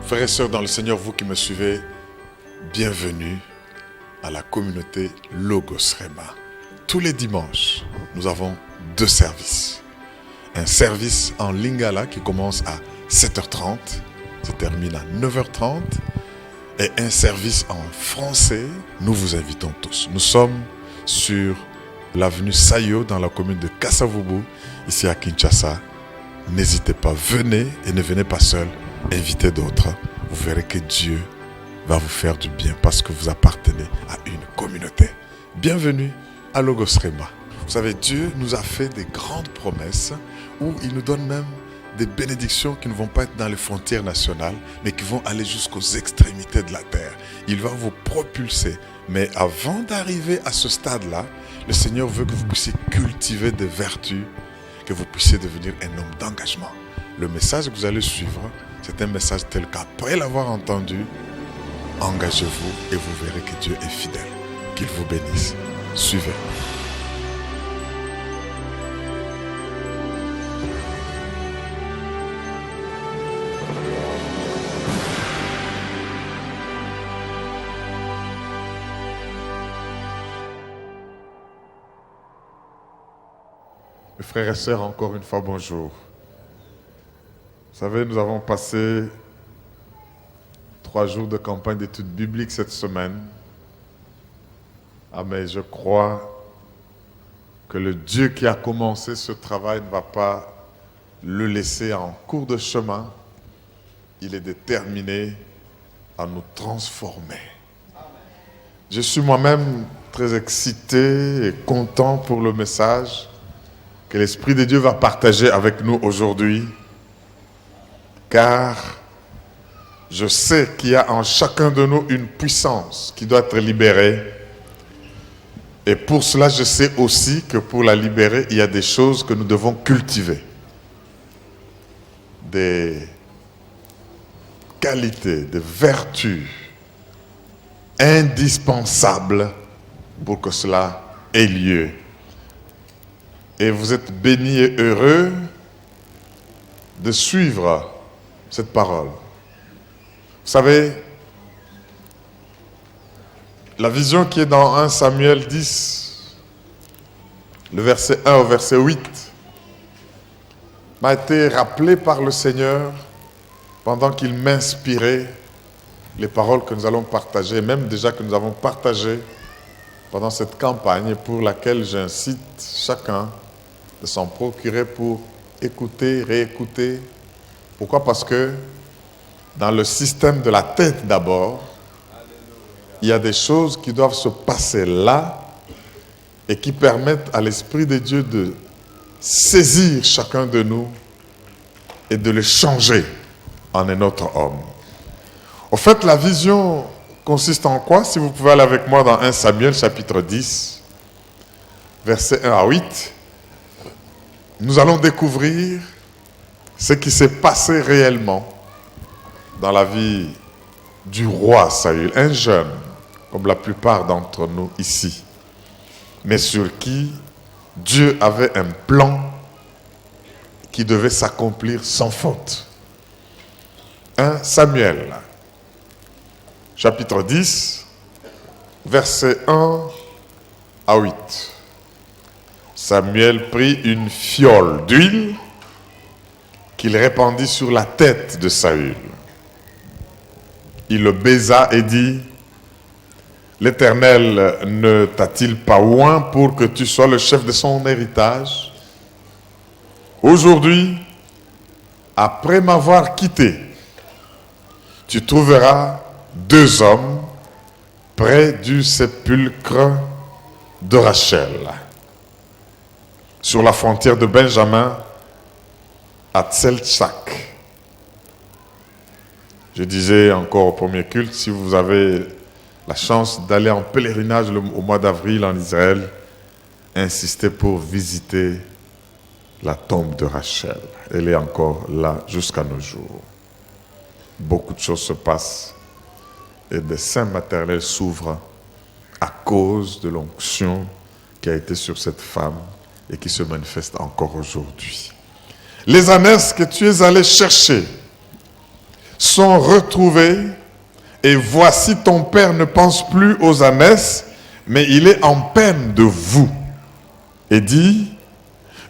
Frères et sœurs dans le Seigneur, vous qui me suivez, bienvenue à la communauté Logos Rema. Tous les dimanches, nous avons deux services. Un service en Lingala qui commence à 7h30, se termine à 9h30. Et un service en français. Nous vous invitons tous. Nous sommes sur l'avenue Sayo dans la commune de Kasavubu, ici à Kinshasa. N'hésitez pas, venez et ne venez pas seul. Invitez d'autres. Vous verrez que Dieu va vous faire du bien parce que vous appartenez à une communauté. Bienvenue à Logos Rema. Vous savez, Dieu nous a fait des grandes promesses où il nous donne même des bénédictions qui ne vont pas être dans les frontières nationales, mais qui vont aller jusqu'aux extrémités de la terre. Il va vous propulser. Mais avant d'arriver à ce stade-là, le Seigneur veut que vous puissiez cultiver des vertus, que vous puissiez devenir un homme d'engagement. Le message que vous allez suivre, c'est un message tel qu'après l'avoir entendu, engagez-vous et vous verrez que Dieu est fidèle. Qu'il vous bénisse. Suivez. Mes frères et sœurs, encore une fois, bonjour. Vous savez, nous avons passé 3 jours de campagne d'études bibliques cette semaine. Ah, mais je crois que le Dieu qui a commencé ce travail ne va pas le laisser en cours de chemin. Il est déterminé à nous transformer. Je suis moi-même très excité et content pour le message que l'Esprit de Dieu va partager avec nous aujourd'hui, car je sais qu'il y a en chacun de nous une puissance qui doit être libérée. Et pour cela, je sais aussi que pour la libérer, il y a des choses que nous devons cultiver. Des qualités, des vertus indispensables pour que cela ait lieu. Et vous êtes bénis et heureux de suivre cette parole. Vous savez, la vision qui est dans 1 Samuel 10, le verset 1 au verset 8, m'a été rappelée par le Seigneur pendant qu'il m'inspirait les paroles que nous allons partager, même déjà que nous avons partagées pendant cette campagne pour laquelle j'incite chacun de s'en procurer pour écouter, réécouter. Pourquoi? Parce que dans le système de la tête d'abord, il y a des choses qui doivent se passer là et qui permettent à l'Esprit de Dieu de saisir chacun de nous et de le changer en un autre homme. Au fait, la vision consiste en quoi? Si vous pouvez aller avec moi dans 1 Samuel chapitre 10, versets 1 à 8, nous allons découvrir ce qui s'est passé réellement dans la vie du roi Saül, un jeune, comme la plupart d'entre nous ici, mais sur qui Dieu avait un plan qui devait s'accomplir sans faute. 1 Samuel, chapitre 10, versets 1 à 8. Samuel prit une fiole d'huile qu'il répandit sur la tête de Saül. Il le baisa et dit: l'Éternel ne t'a-t-il pas oint pour que tu sois le chef de son héritage? Aujourd'hui, après m'avoir quitté, tu trouveras 2 hommes près du sépulcre de Rachel, sur la frontière de Benjamin, à Tseltchak. Je disais encore au premier culte, si vous avez la chance d'aller en pèlerinage au mois d'avril en Israël, insistez pour visiter la tombe de Rachel. Elle est encore là jusqu'à nos jours. Beaucoup de choses se passent et des seins maternels s'ouvrent à cause de l'onction qui a été sur cette femme et qui se manifeste encore aujourd'hui. Les ânesses que tu es allé chercher sont retrouvés, et voici ton père ne pense plus aux ânesses, mais il est en peine de vous. Et dit,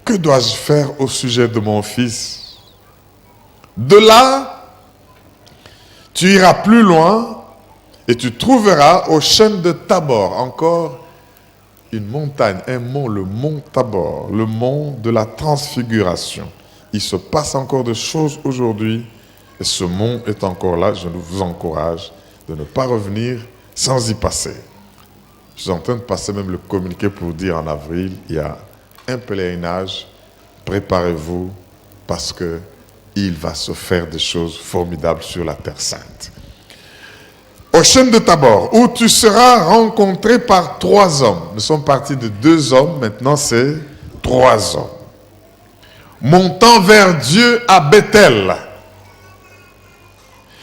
que dois-je faire au sujet de mon fils? De là, tu iras plus loin et tu trouveras au chêne de Tabor, encore une montagne, un mont, le mont Tabor, le mont de la transfiguration. Il se passe encore des choses aujourd'hui et ce mont est encore là. Je vous encourage de ne pas revenir sans y passer. Je suis en train de passer même le communiqué pour dire en avril, il y a un pèlerinage, préparez-vous parce qu'il va se faire des choses formidables sur la Terre Sainte. Au chêne de Tabor, où tu seras rencontré par 3 hommes. Nous sommes partis de 2 hommes, maintenant c'est 3 hommes. Montant vers Dieu à Bethel.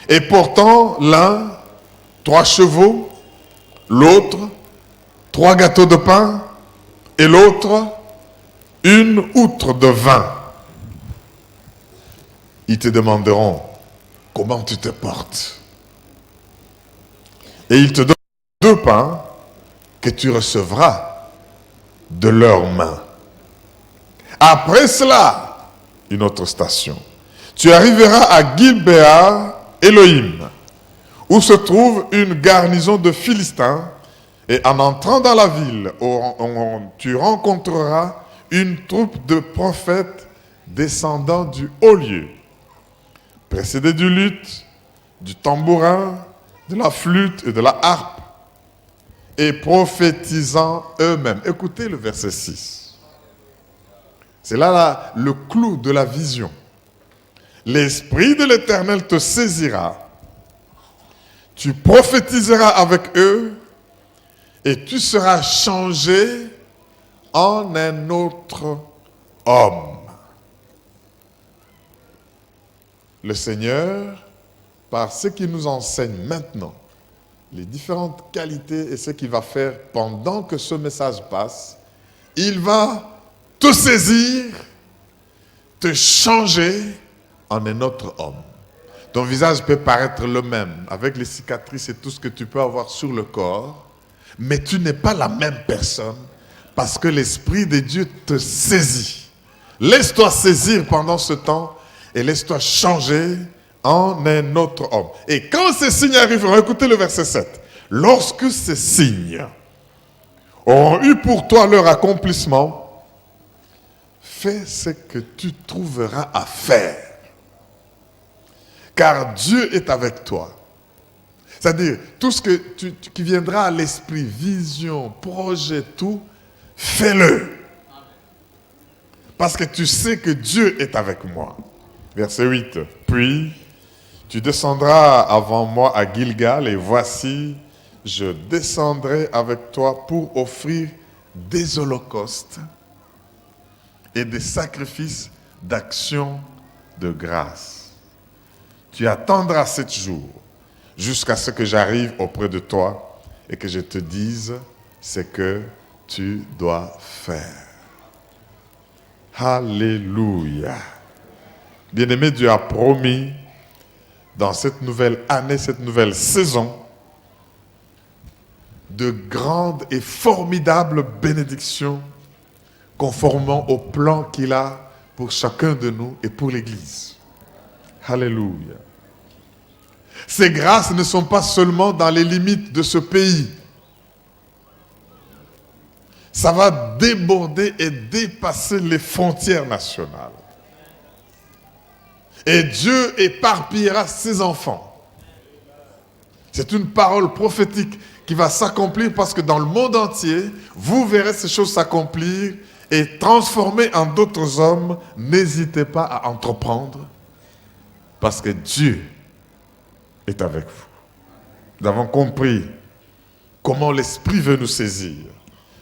Et portant l'un 3 chevaux, l'autre 3 gâteaux de pain, et l'autre 1 outre de vin. Ils te demanderont comment tu te portes. Et ils te donnent 2 pains que tu recevras de leurs mains. Après cela, une autre station. Tu arriveras à Gilbéa Elohim, où se trouve une garnison de Philistins, et en entrant dans la ville, tu rencontreras une troupe de prophètes descendant du haut lieu, précédés du luth, du tambourin, de la flûte et de la harpe, et prophétisant eux-mêmes. Écoutez le verset 6. C'est là le clou de la vision. L'Esprit de l'Éternel te saisira, tu prophétiseras avec eux, et tu seras changé en un autre homme. Le Seigneur, par ce qu'il nous enseigne maintenant, les différentes qualités et ce qu'il va faire pendant que ce message passe, il va te saisir, te changer en un autre homme. Ton visage peut paraître le même, avec les cicatrices et tout ce que tu peux avoir sur le corps, mais tu n'es pas la même personne parce que l'Esprit de Dieu te saisit. Laisse-toi saisir pendant ce temps et laisse-toi changer en un autre homme. Et quand ces signes arriveront, écoutez le verset 7. Lorsque ces signes auront eu pour toi leur accomplissement, fais ce que tu trouveras à faire. Car Dieu est avec toi. C'est-à-dire, tout ce qui viendra à l'esprit, vision, projet, tout, fais-le. Parce que tu sais que Dieu est avec moi. Verset 8. Puis, tu descendras avant moi à Gilgal, et voici, je descendrai avec toi pour offrir des holocaustes et des sacrifices d'action de grâce. Tu attendras 7 jours jusqu'à ce que j'arrive auprès de toi et que je te dise ce que tu dois faire. Alléluia. Bien-aimé, Dieu a promis dans cette nouvelle année, cette nouvelle saison, de grandes et formidables bénédictions conformément au plan qu'il a pour chacun de nous et pour l'Église. Alléluia. Ces grâces ne sont pas seulement dans les limites de ce pays. Ça va déborder et dépasser les frontières nationales. Et Dieu éparpillera ses enfants. C'est une parole prophétique qui va s'accomplir parce que dans le monde entier, vous verrez ces choses s'accomplir et transformer en d'autres hommes. N'hésitez pas à entreprendre parce que Dieu est avec vous. Nous avons compris comment l'Esprit veut nous saisir,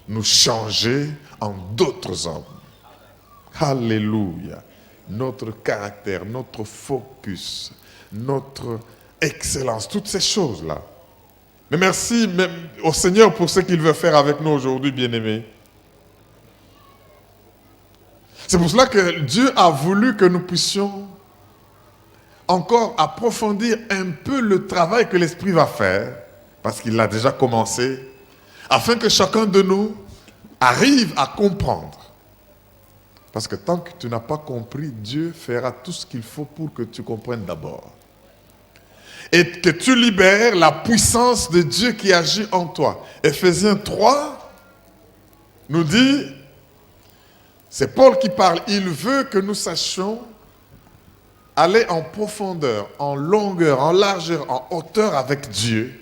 nous changer en d'autres hommes. Alléluia. Notre caractère, notre focus, notre excellence, toutes ces choses-là. Mais merci même au Seigneur pour ce qu'il veut faire avec nous aujourd'hui, bien-aimés. C'est pour cela que Dieu a voulu que nous puissions encore approfondir un peu le travail que l'Esprit va faire, parce qu'il l'a déjà commencé, afin que chacun de nous arrive à comprendre. Parce que tant que tu n'as pas compris, Dieu fera tout ce qu'il faut pour que tu comprennes d'abord. Et que tu libères la puissance de Dieu qui agit en toi. Éphésiens 3 nous dit, c'est Paul qui parle, il veut que nous sachions aller en profondeur, en longueur, en largeur, en hauteur avec Dieu,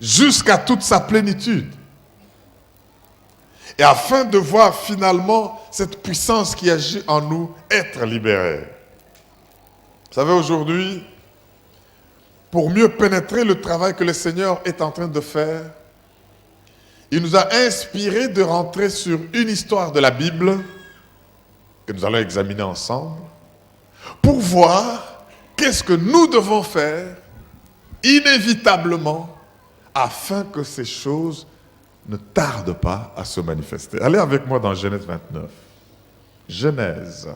jusqu'à toute sa plénitude. Et afin de voir finalement cette puissance qui agit en nous être libérée. Vous savez, aujourd'hui, pour mieux pénétrer le travail que le Seigneur est en train de faire, il nous a inspiré de rentrer sur une histoire de la Bible que nous allons examiner ensemble pour voir qu'est-ce que nous devons faire inévitablement afin que ces choses ne tardent pas à se manifester. Allez avec moi dans Genèse 29. Genèse,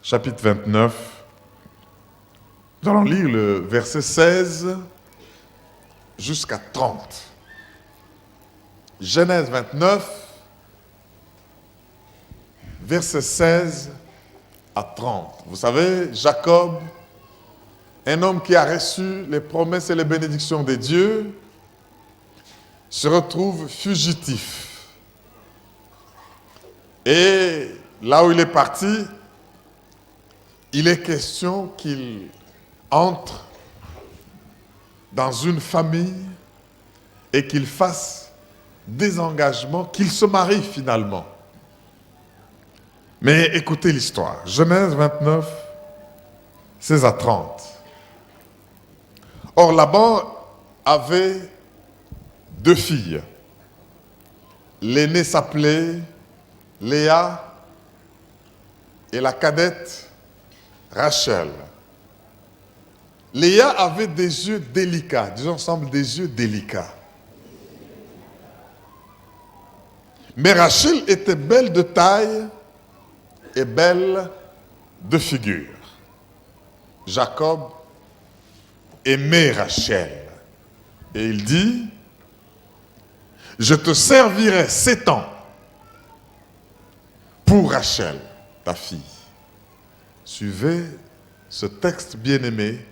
chapitre 29. Nous allons lire le verset 16 jusqu'à 30. Genèse 29, verset 16 à 30. Vous savez, Jacob, un homme qui a reçu les promesses et les bénédictions de Dieu, se retrouve fugitif. Et là où il est parti, il est question qu'il entre dans une famille et qu'il fasse des engagements, qu'il se marie finalement. Mais écoutez l'histoire. Genèse 29, 16 à 30. Or, Laban avait 2 filles. L'aînée s'appelait Léa et la cadette Rachel. Léa avait des yeux délicats, disons ensemble des yeux délicats. Mais Rachel était belle de taille et belle de figure. Jacob aimait Rachel. Et il dit, je te servirai 7 ans pour Rachel, ta fille. Suivez ce texte bien-aimé,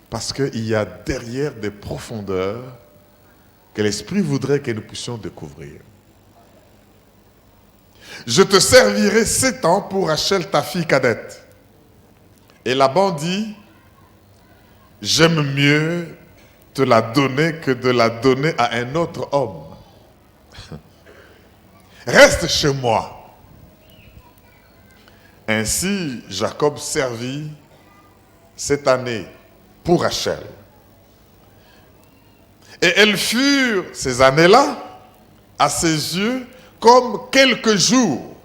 parce qu'il y a derrière des profondeurs que l'Esprit voudrait que nous puissions découvrir. Je te servirai 7 ans pour Rachel, ta fille cadette. Et Laban dit, j'aime mieux te la donner que de la donner à un autre homme. Reste chez moi. Ainsi, Jacob servit cette année pour Rachel. Et elles furent, ces années-là, à ses yeux, comme quelques jours,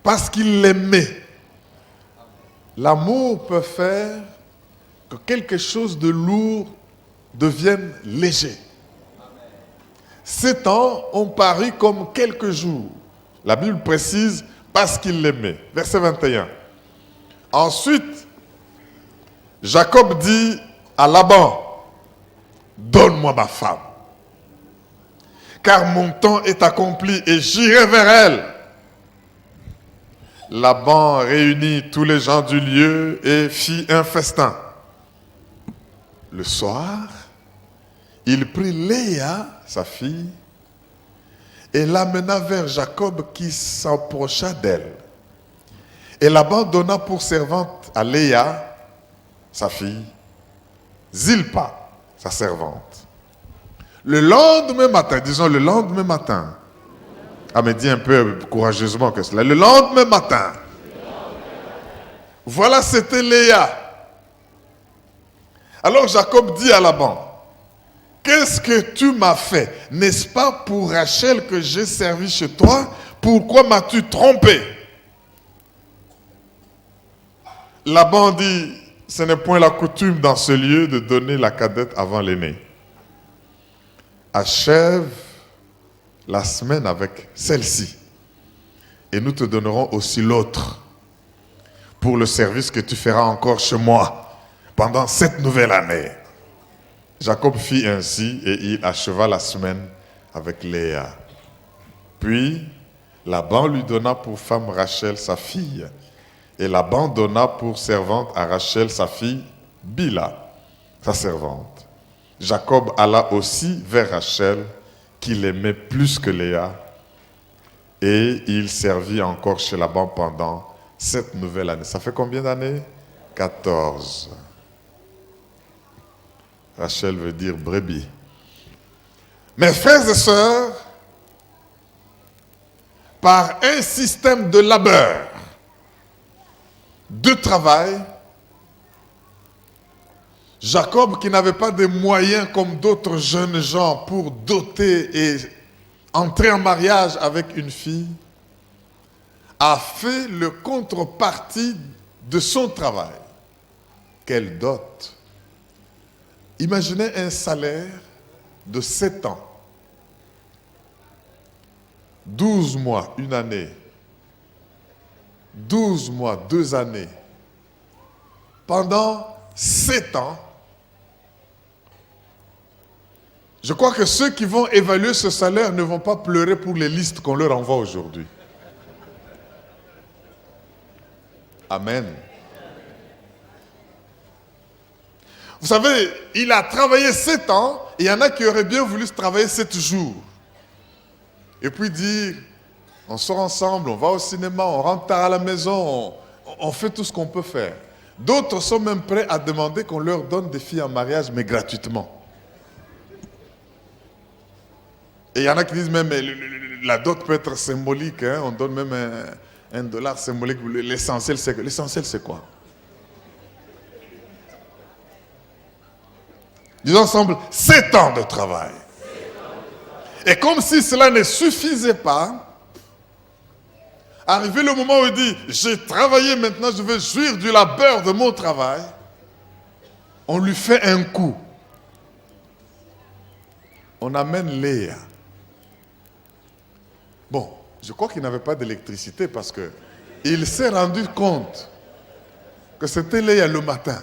parce qu'il l'aimait. L'amour peut faire que quelque chose de lourd devienne léger. 7 ans ont paru comme quelques jours. La Bible précise, parce qu'il l'aimait. Verset 21. Ensuite, Jacob dit à Laban, donne-moi ma femme, car mon temps est accompli et j'irai vers elle. Laban réunit tous les gens du lieu et fit un festin. Le soir, il prit Léa, sa fille, et l'amena vers Jacob qui s'approcha d'elle. Et Laban donna pour servante à Léa, sa fille, Zilpa, sa servante. Le lendemain matin, disons le lendemain matin, ah mais dis un peu courageusement que cela, le lendemain matin, voilà c'était Léa. Alors Jacob dit à Laban, qu'est-ce que tu m'as fait? N'est-ce pas pour Rachel que j'ai servi chez toi? Pourquoi m'as-tu trompé? Laban dit, ce n'est point la coutume dans ce lieu de donner la cadette avant l'aînée. Achève la semaine avec celle-ci, et nous te donnerons aussi l'autre, pour le service que tu feras encore chez moi pendant cette nouvelle année. Jacob fit ainsi et il acheva la semaine avec Léa. Puis Laban lui donna pour femme Rachel sa fille, et Laban donna pour servante à Rachel sa fille Bila, sa servante. Jacob alla aussi vers Rachel, qu'il aimait plus que Léa, et il servit encore chez Laban pendant cette nouvelle année. Ça fait combien d'années? 14. Rachel veut dire brebis. Mes frères et sœurs, par un système de labeur, de travail, Jacob, qui n'avait pas de moyens comme d'autres jeunes gens pour doter et entrer en mariage avec une fille, a fait le contrepartie de son travail. Quelle dot! Imaginez un salaire de 7 ans, 12 mois, une année, 12 mois, 2 années, pendant 7 ans. Je crois que ceux qui vont évaluer ce salaire ne vont pas pleurer pour les listes qu'on leur envoie aujourd'hui. Amen. Vous savez, il a travaillé 7 ans, et il y en a qui auraient bien voulu travailler 7 jours. Et puis dire, on sort ensemble, on va au cinéma, on rentre tard à la maison, on fait tout ce qu'on peut faire. D'autres sont même prêts à demander qu'on leur donne des filles en mariage, mais gratuitement. Et il y en a qui disent même, la dot peut être symbolique, hein, on donne même un dollar symbolique. L'essentiel, c'est quoi? Disons ensemble, 7 ans de travail. Et comme si cela ne suffisait pas, arrivé le moment où il dit, j'ai travaillé, maintenant je veux jouir du labeur de mon travail, on lui fait un coup. On amène Léa. Bon, je crois qu'il n'avait pas d'électricité parce que il s'est rendu compte que c'était Léa le matin.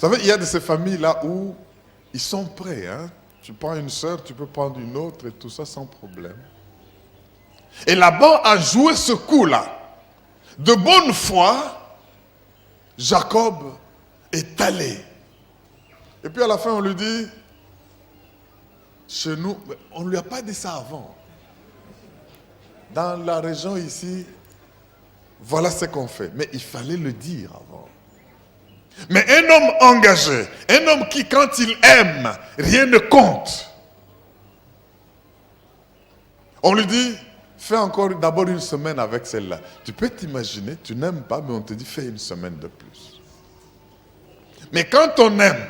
Vous savez, il y a de ces familles-là où ils sont prêts. Hein? Tu prends une sœur, tu peux prendre une autre et tout ça sans problème. Et Laban a joué ce coup-là. De bonne foi, Jacob est allé. Et puis à la fin, on lui dit, chez nous, on ne lui a pas dit ça avant. Dans la région ici, voilà ce qu'on fait. Mais il fallait le dire avant. Mais un homme engagé, un homme qui, quand il aime, rien ne compte. On lui dit, fais encore d'abord une semaine avec celle-là. Tu peux t'imaginer, tu n'aimes pas, mais on te dit, fais une semaine de plus. Mais quand on aime,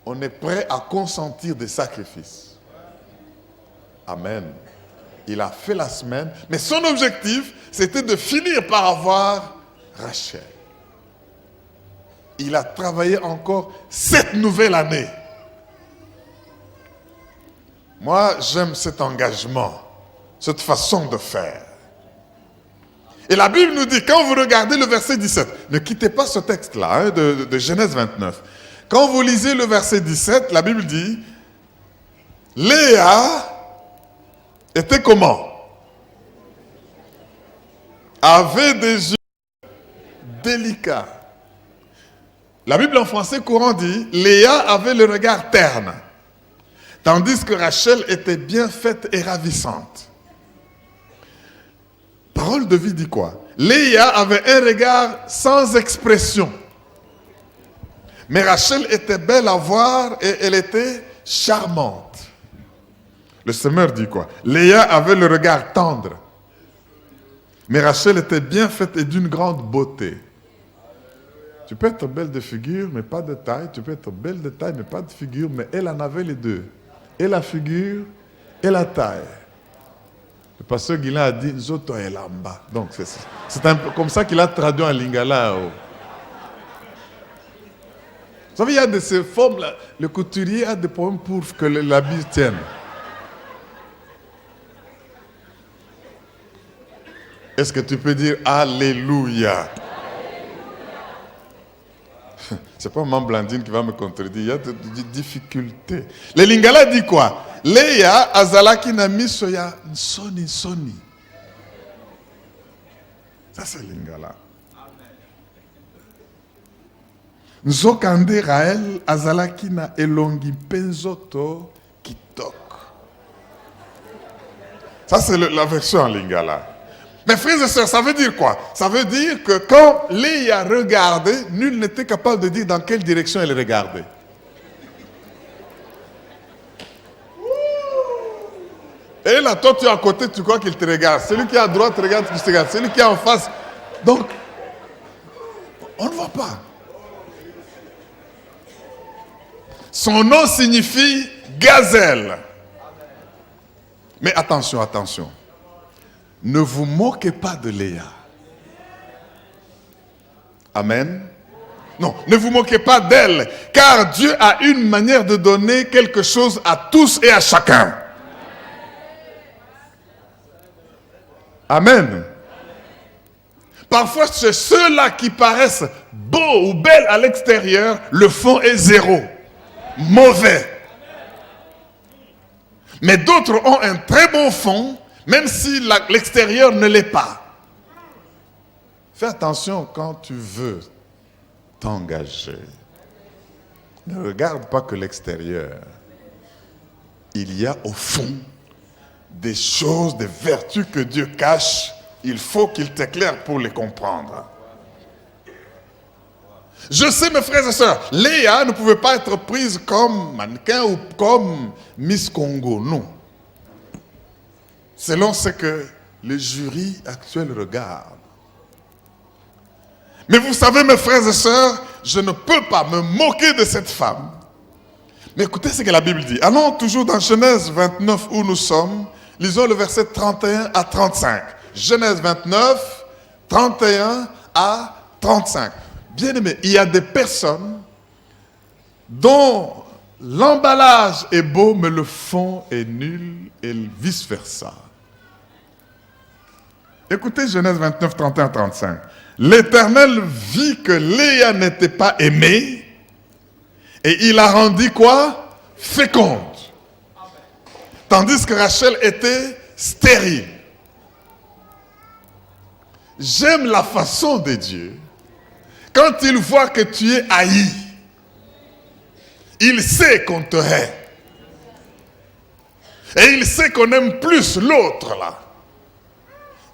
on est prêt à consentir des sacrifices. Amen. Il a fait la semaine, mais son objectif, c'était de finir par avoir Rachel. Il a travaillé encore cette nouvelle année. Moi, j'aime cet engagement, cette façon de faire. Et la Bible nous dit, quand vous regardez le verset 17, ne quittez pas ce texte-là, hein, de Genèse 29. Quand vous lisez le verset 17, la Bible dit, Léa était comment? Avait des yeux délicats. La Bible en français courant dit, Léa avait le regard terne, tandis que Rachel était bien faite et ravissante. Parole de vie dit quoi? Léa avait un regard sans expression. Mais Rachel était belle à voir et elle était charmante. Le Semeur dit quoi? Léa avait le regard tendre. Mais Rachel était bien faite et d'une grande beauté. Tu peux être belle de figure, mais pas de taille. Tu peux être belle de taille, mais pas de figure. Mais elle en avait les deux. Et la figure, et la taille. Le pasteur Guilain a dit, Zoto et Lamba. Donc c'est un peu comme ça qu'il a traduit en lingala. Oh. Vous savez, il y a de ces formes-là. Le couturier a des problèmes pour que l'habit tienne. Est-ce que tu peux dire Alléluia? C'est pas Maman Blandine qui va me contredire. Il y a des difficultés. Les Lingala dit quoi? Leya azalaki na miso ya nsoni nsoni. Ça c'est Lingala. Nzokande Raël azalaki na elongi penzoto kitok. Ça c'est la version en Lingala. Mais frères et sœurs, ça veut dire quoi? Ça veut dire que quand Léa regardait, nul n'était capable de dire dans quelle direction elle regardait. Et là, toi, tu es à côté, tu crois qu'il te regarde. Celui qui est à droite te regarde, tu te regardes. Celui qui est en face. Donc, on ne voit pas. Son nom signifie gazelle. Mais attention, attention. Ne vous moquez pas de Léa. Amen. Non, ne vous moquez pas d'elle, car Dieu a une manière de donner quelque chose à tous et à chacun. Amen. Parfois, c'est ceux-là qui paraissent beaux ou belles à l'extérieur, le fond est zéro, mauvais. Mais d'autres ont un très bon fond, même si l'extérieur ne l'est pas. Fais attention quand tu veux t'engager. Ne regarde pas que l'extérieur. Il y a au fond des choses, des vertus que Dieu cache. Il faut qu'il t'éclaire pour les comprendre. Je sais, mes frères et sœurs, Léa ne pouvait pas être prise comme mannequin ou comme Miss Congo, non. Selon ce que le jury actuel regarde. Mais vous savez, mes frères et sœurs, je ne peux pas me moquer de cette femme. Mais écoutez ce que la Bible dit. Allons toujours dans Genèse 29 où nous sommes. Lisons le verset 31 à 35. Genèse 29, 31 à 35. Bien aimé, il y a des personnes dont l'emballage est beau, mais le fond est nul et vice-versa. Écoutez Genèse 29, 31 à 35. L'Éternel vit que Léa n'était pas aimée et il la rendit quoi? Féconde. Tandis que Rachel était stérile. J'aime la façon de Dieu. Quand il voit que tu es haï, il sait qu'on te hait. Et il sait qu'on aime plus l'autre là.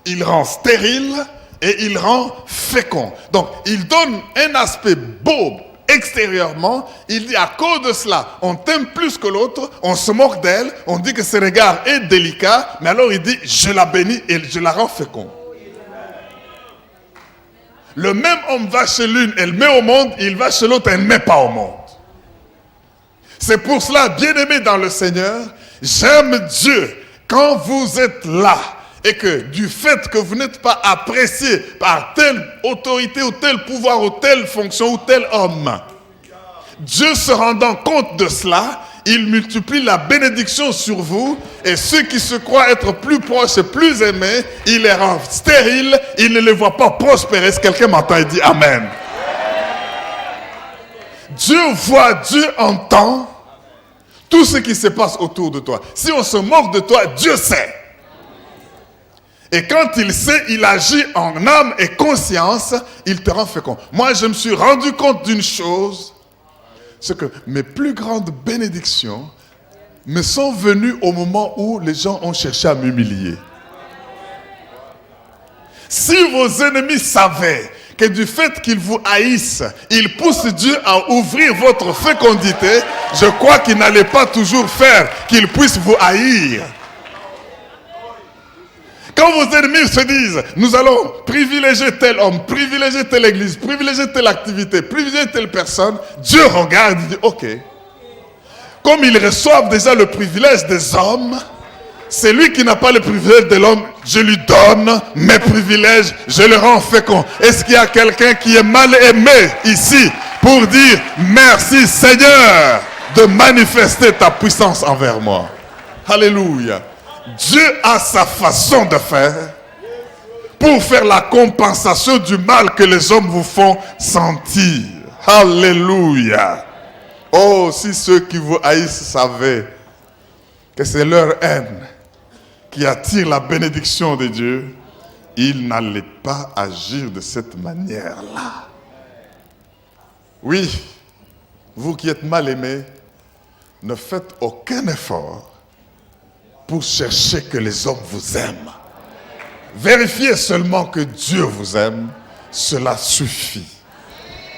Il rend stérile et il rend fécond. Donc, il donne un aspect beau extérieurement. Il dit, à cause de cela, on t'aime plus que l'autre, on se moque d'elle, on dit que ce regard est délicat, mais alors il dit, je la bénis et je la rends fécond. Le même homme va chez l'une, elle met au monde, il va chez l'autre, elle ne met pas au monde. C'est pour cela, bien-aimés dans le Seigneur, j'aime Dieu quand vous êtes là. Et que du fait que vous n'êtes pas apprécié par telle autorité ou tel pouvoir ou telle fonction ou tel homme, Dieu se rendant compte de cela, il multiplie la bénédiction sur vous et ceux qui se croient être plus proches et plus aimés, il les rend stériles, il ne les voit pas prospérer. Si quelqu'un m'entend et dit Amen. Dieu voit, Dieu entend tout ce qui se passe autour de toi. Si on se moque de toi, Dieu sait. Et quand il sait, il agit en âme et conscience, il te rend fécond. Moi, je me suis rendu compte d'une chose, c'est que mes plus grandes bénédictions me sont venues au moment où les gens ont cherché à m'humilier. Si vos ennemis savaient que du fait qu'ils vous haïssent, ils poussent Dieu à ouvrir votre fécondité, je crois qu'il n'allait pas toujours faire qu'ils puissent vous haïr. Quand vos ennemis se disent, nous allons privilégier tel homme, privilégier telle église, privilégier telle activité, privilégier telle personne, Dieu regarde et dit, ok. Comme ils reçoivent déjà le privilège des hommes, celui qui n'a pas le privilège de l'homme, je lui donne mes privilèges, je le rends fécond. Est-ce qu'il y a quelqu'un qui est mal aimé ici pour dire, merci Seigneur de manifester ta puissance envers moi? Alléluia. Dieu a sa façon de faire pour faire la compensation du mal que les hommes vous font sentir. Alléluia. Oh, si ceux qui vous haïssent savaient que c'est leur haine qui attire la bénédiction de Dieu, ils n'allaient pas agir de cette manière-là. Oui, vous qui êtes mal aimés, ne faites aucun effort pour chercher que les hommes vous aiment. Vérifiez seulement que Dieu vous aime, cela suffit.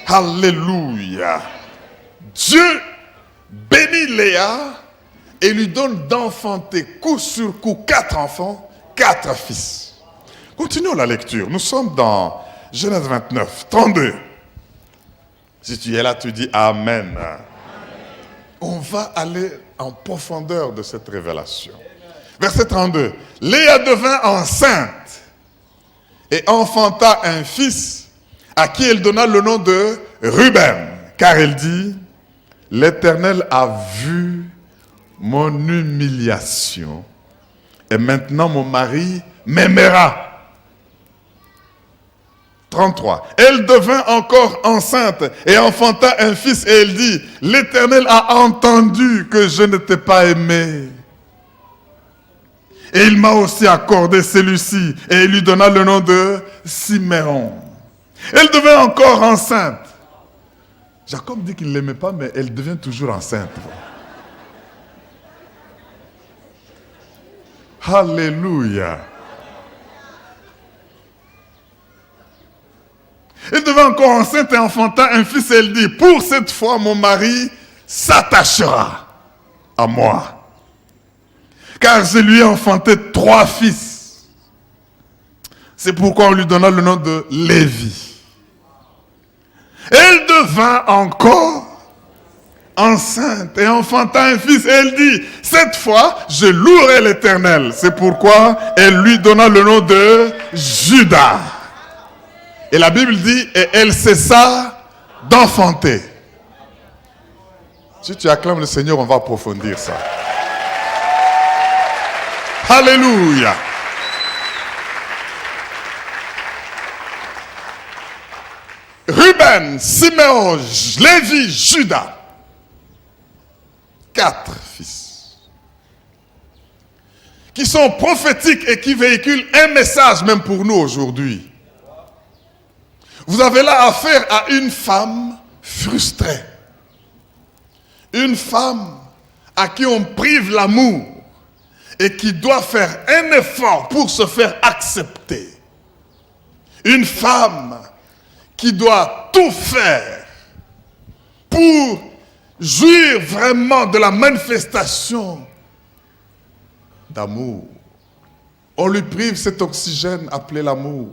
Alléluia. Dieu bénit Léa et lui donne d'enfanter coup sur coup 4 enfants, 4 fils. Continuons la lecture. Nous sommes dans Genèse 29, 32. Si tu es là, tu dis Amen. Amen. On va aller en profondeur de cette révélation. Verset 32. Léa devint enceinte et enfanta un fils à qui elle donna le nom de Ruben, car elle dit, l'Éternel a vu mon humiliation et maintenant mon mari m'aimera. 33. Elle devint encore enceinte et enfanta un fils et elle dit, l'Éternel a entendu que je ne t'ai pas aimé. Et il m'a aussi accordé celui-ci et il lui donna le nom de Siméon. Elle devint encore enceinte. Jacob dit qu'il ne l'aimait pas, mais elle devient toujours enceinte. Alléluia. Elle devint encore enceinte et enfanta un fils et elle dit, pour cette fois mon mari s'attachera à moi. Car je lui ai enfanté 3 fils. C'est pourquoi on lui donna le nom de Lévi. Elle devint encore enceinte et enfanta un fils. Et elle dit, cette fois, je louerai l'Éternel. C'est pourquoi elle lui donna le nom de Judas. Et la Bible dit, et elle cessa d'enfanter. Si tu acclames le Seigneur, on va approfondir ça. Alléluia. Ruben, Siméon, Lévi, Judas. 4 fils. Qui sont prophétiques et qui véhiculent un message même pour nous aujourd'hui. Vous avez là affaire à une femme frustrée. Une femme à qui on prive l'amour et qui doit faire un effort pour se faire accepter. Une femme qui doit tout faire pour jouir vraiment de la manifestation d'amour. On lui prive cet oxygène appelé l'amour.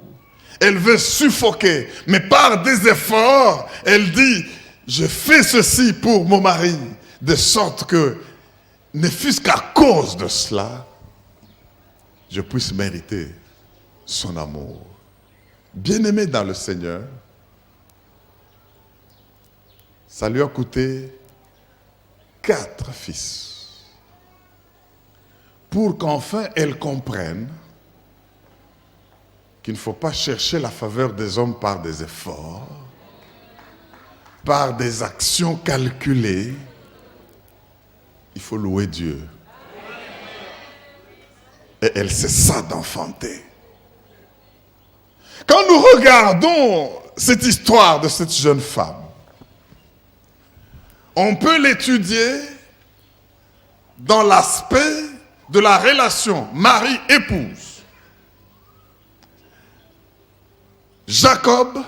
Elle veut suffoquer, mais par des efforts, elle dit, je fais ceci pour mon mari, de sorte que, ne fût-ce qu'à cause de cela, je puisse mériter son amour. Bien-aimé dans le Seigneur, ça lui a coûté 4 fils, pour qu'enfin elle comprenne qu'il ne faut pas chercher la faveur des hommes par des efforts, par des actions calculées. Il faut louer Dieu. Et elle cessa d'enfanter. Quand nous regardons cette histoire de cette jeune femme, on peut l'étudier dans l'aspect de la relation mari-épouse. Jacob,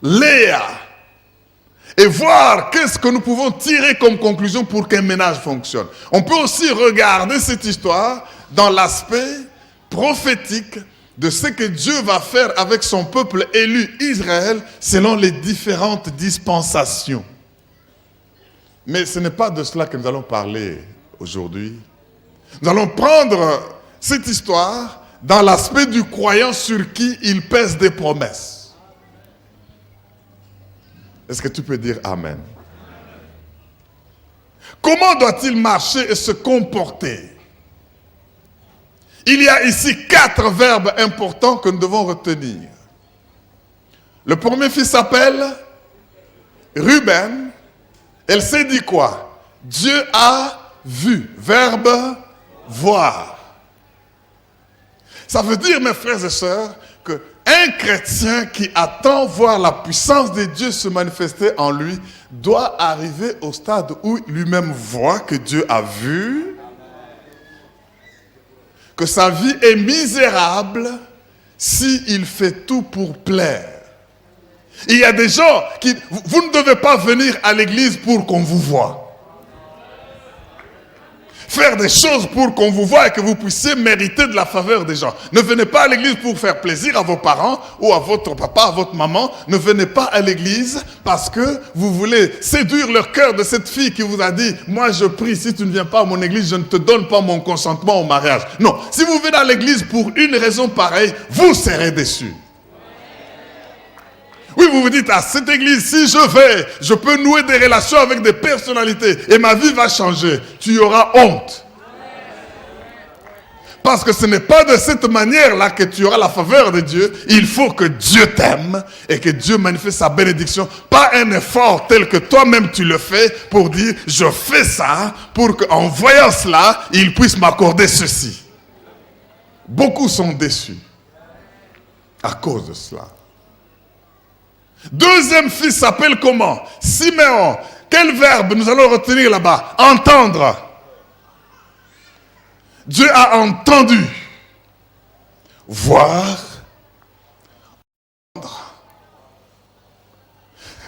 Léa, et voir qu'est-ce que nous pouvons tirer comme conclusion pour qu'un ménage fonctionne. On peut aussi regarder cette histoire dans l'aspect prophétique de ce que Dieu va faire avec son peuple élu Israël selon les différentes dispensations. Mais ce n'est pas de cela que nous allons parler aujourd'hui. Nous allons prendre cette histoire dans l'aspect du croyant sur qui il pèse des promesses. Est-ce que tu peux dire Amen? Comment doit-il marcher et se comporter Il y a ici 4 verbes importants que nous devons retenir. Le premier fils s'appelle Ruben. Elle s'est dit quoi? Dieu a vu. Verbe voir. Ça veut dire, mes frères et sœurs, qu'un chrétien qui attend voir la puissance de Dieu se manifester en lui doit arriver au stade où lui-même voit que Dieu a vu, que sa vie est misérable s'il fait tout pour plaire. Il y a des gens qui... Vous ne devez pas venir à l'église pour qu'on vous voie. Faire des choses pour qu'on vous voie et que vous puissiez mériter de la faveur des gens. Ne venez pas à l'église pour faire plaisir à vos parents ou à votre papa, à votre maman. Ne venez pas à l'église parce que vous voulez séduire leur cœur de cette fille qui vous a dit « Moi je prie, si tu ne viens pas à mon église, je ne te donne pas mon consentement au mariage. » Non, si vous venez à l'église pour une raison pareille, vous serez déçus. Oui, vous vous dites, à cette église, si je vais, je peux nouer des relations avec des personnalités et ma vie va changer. Tu auras honte. Parce que ce n'est pas de cette manière-là que tu auras la faveur de Dieu. Il faut que Dieu t'aime et que Dieu manifeste sa bénédiction. Pas un effort tel que toi-même tu le fais pour dire, je fais ça pour qu'en voyant cela, il puisse m'accorder ceci. Beaucoup sont déçus à cause de cela. Deuxième fils s'appelle comment? Siméon. Quel verbe nous allons retenir là-bas? Entendre. Dieu a entendu. Voir. Entendre.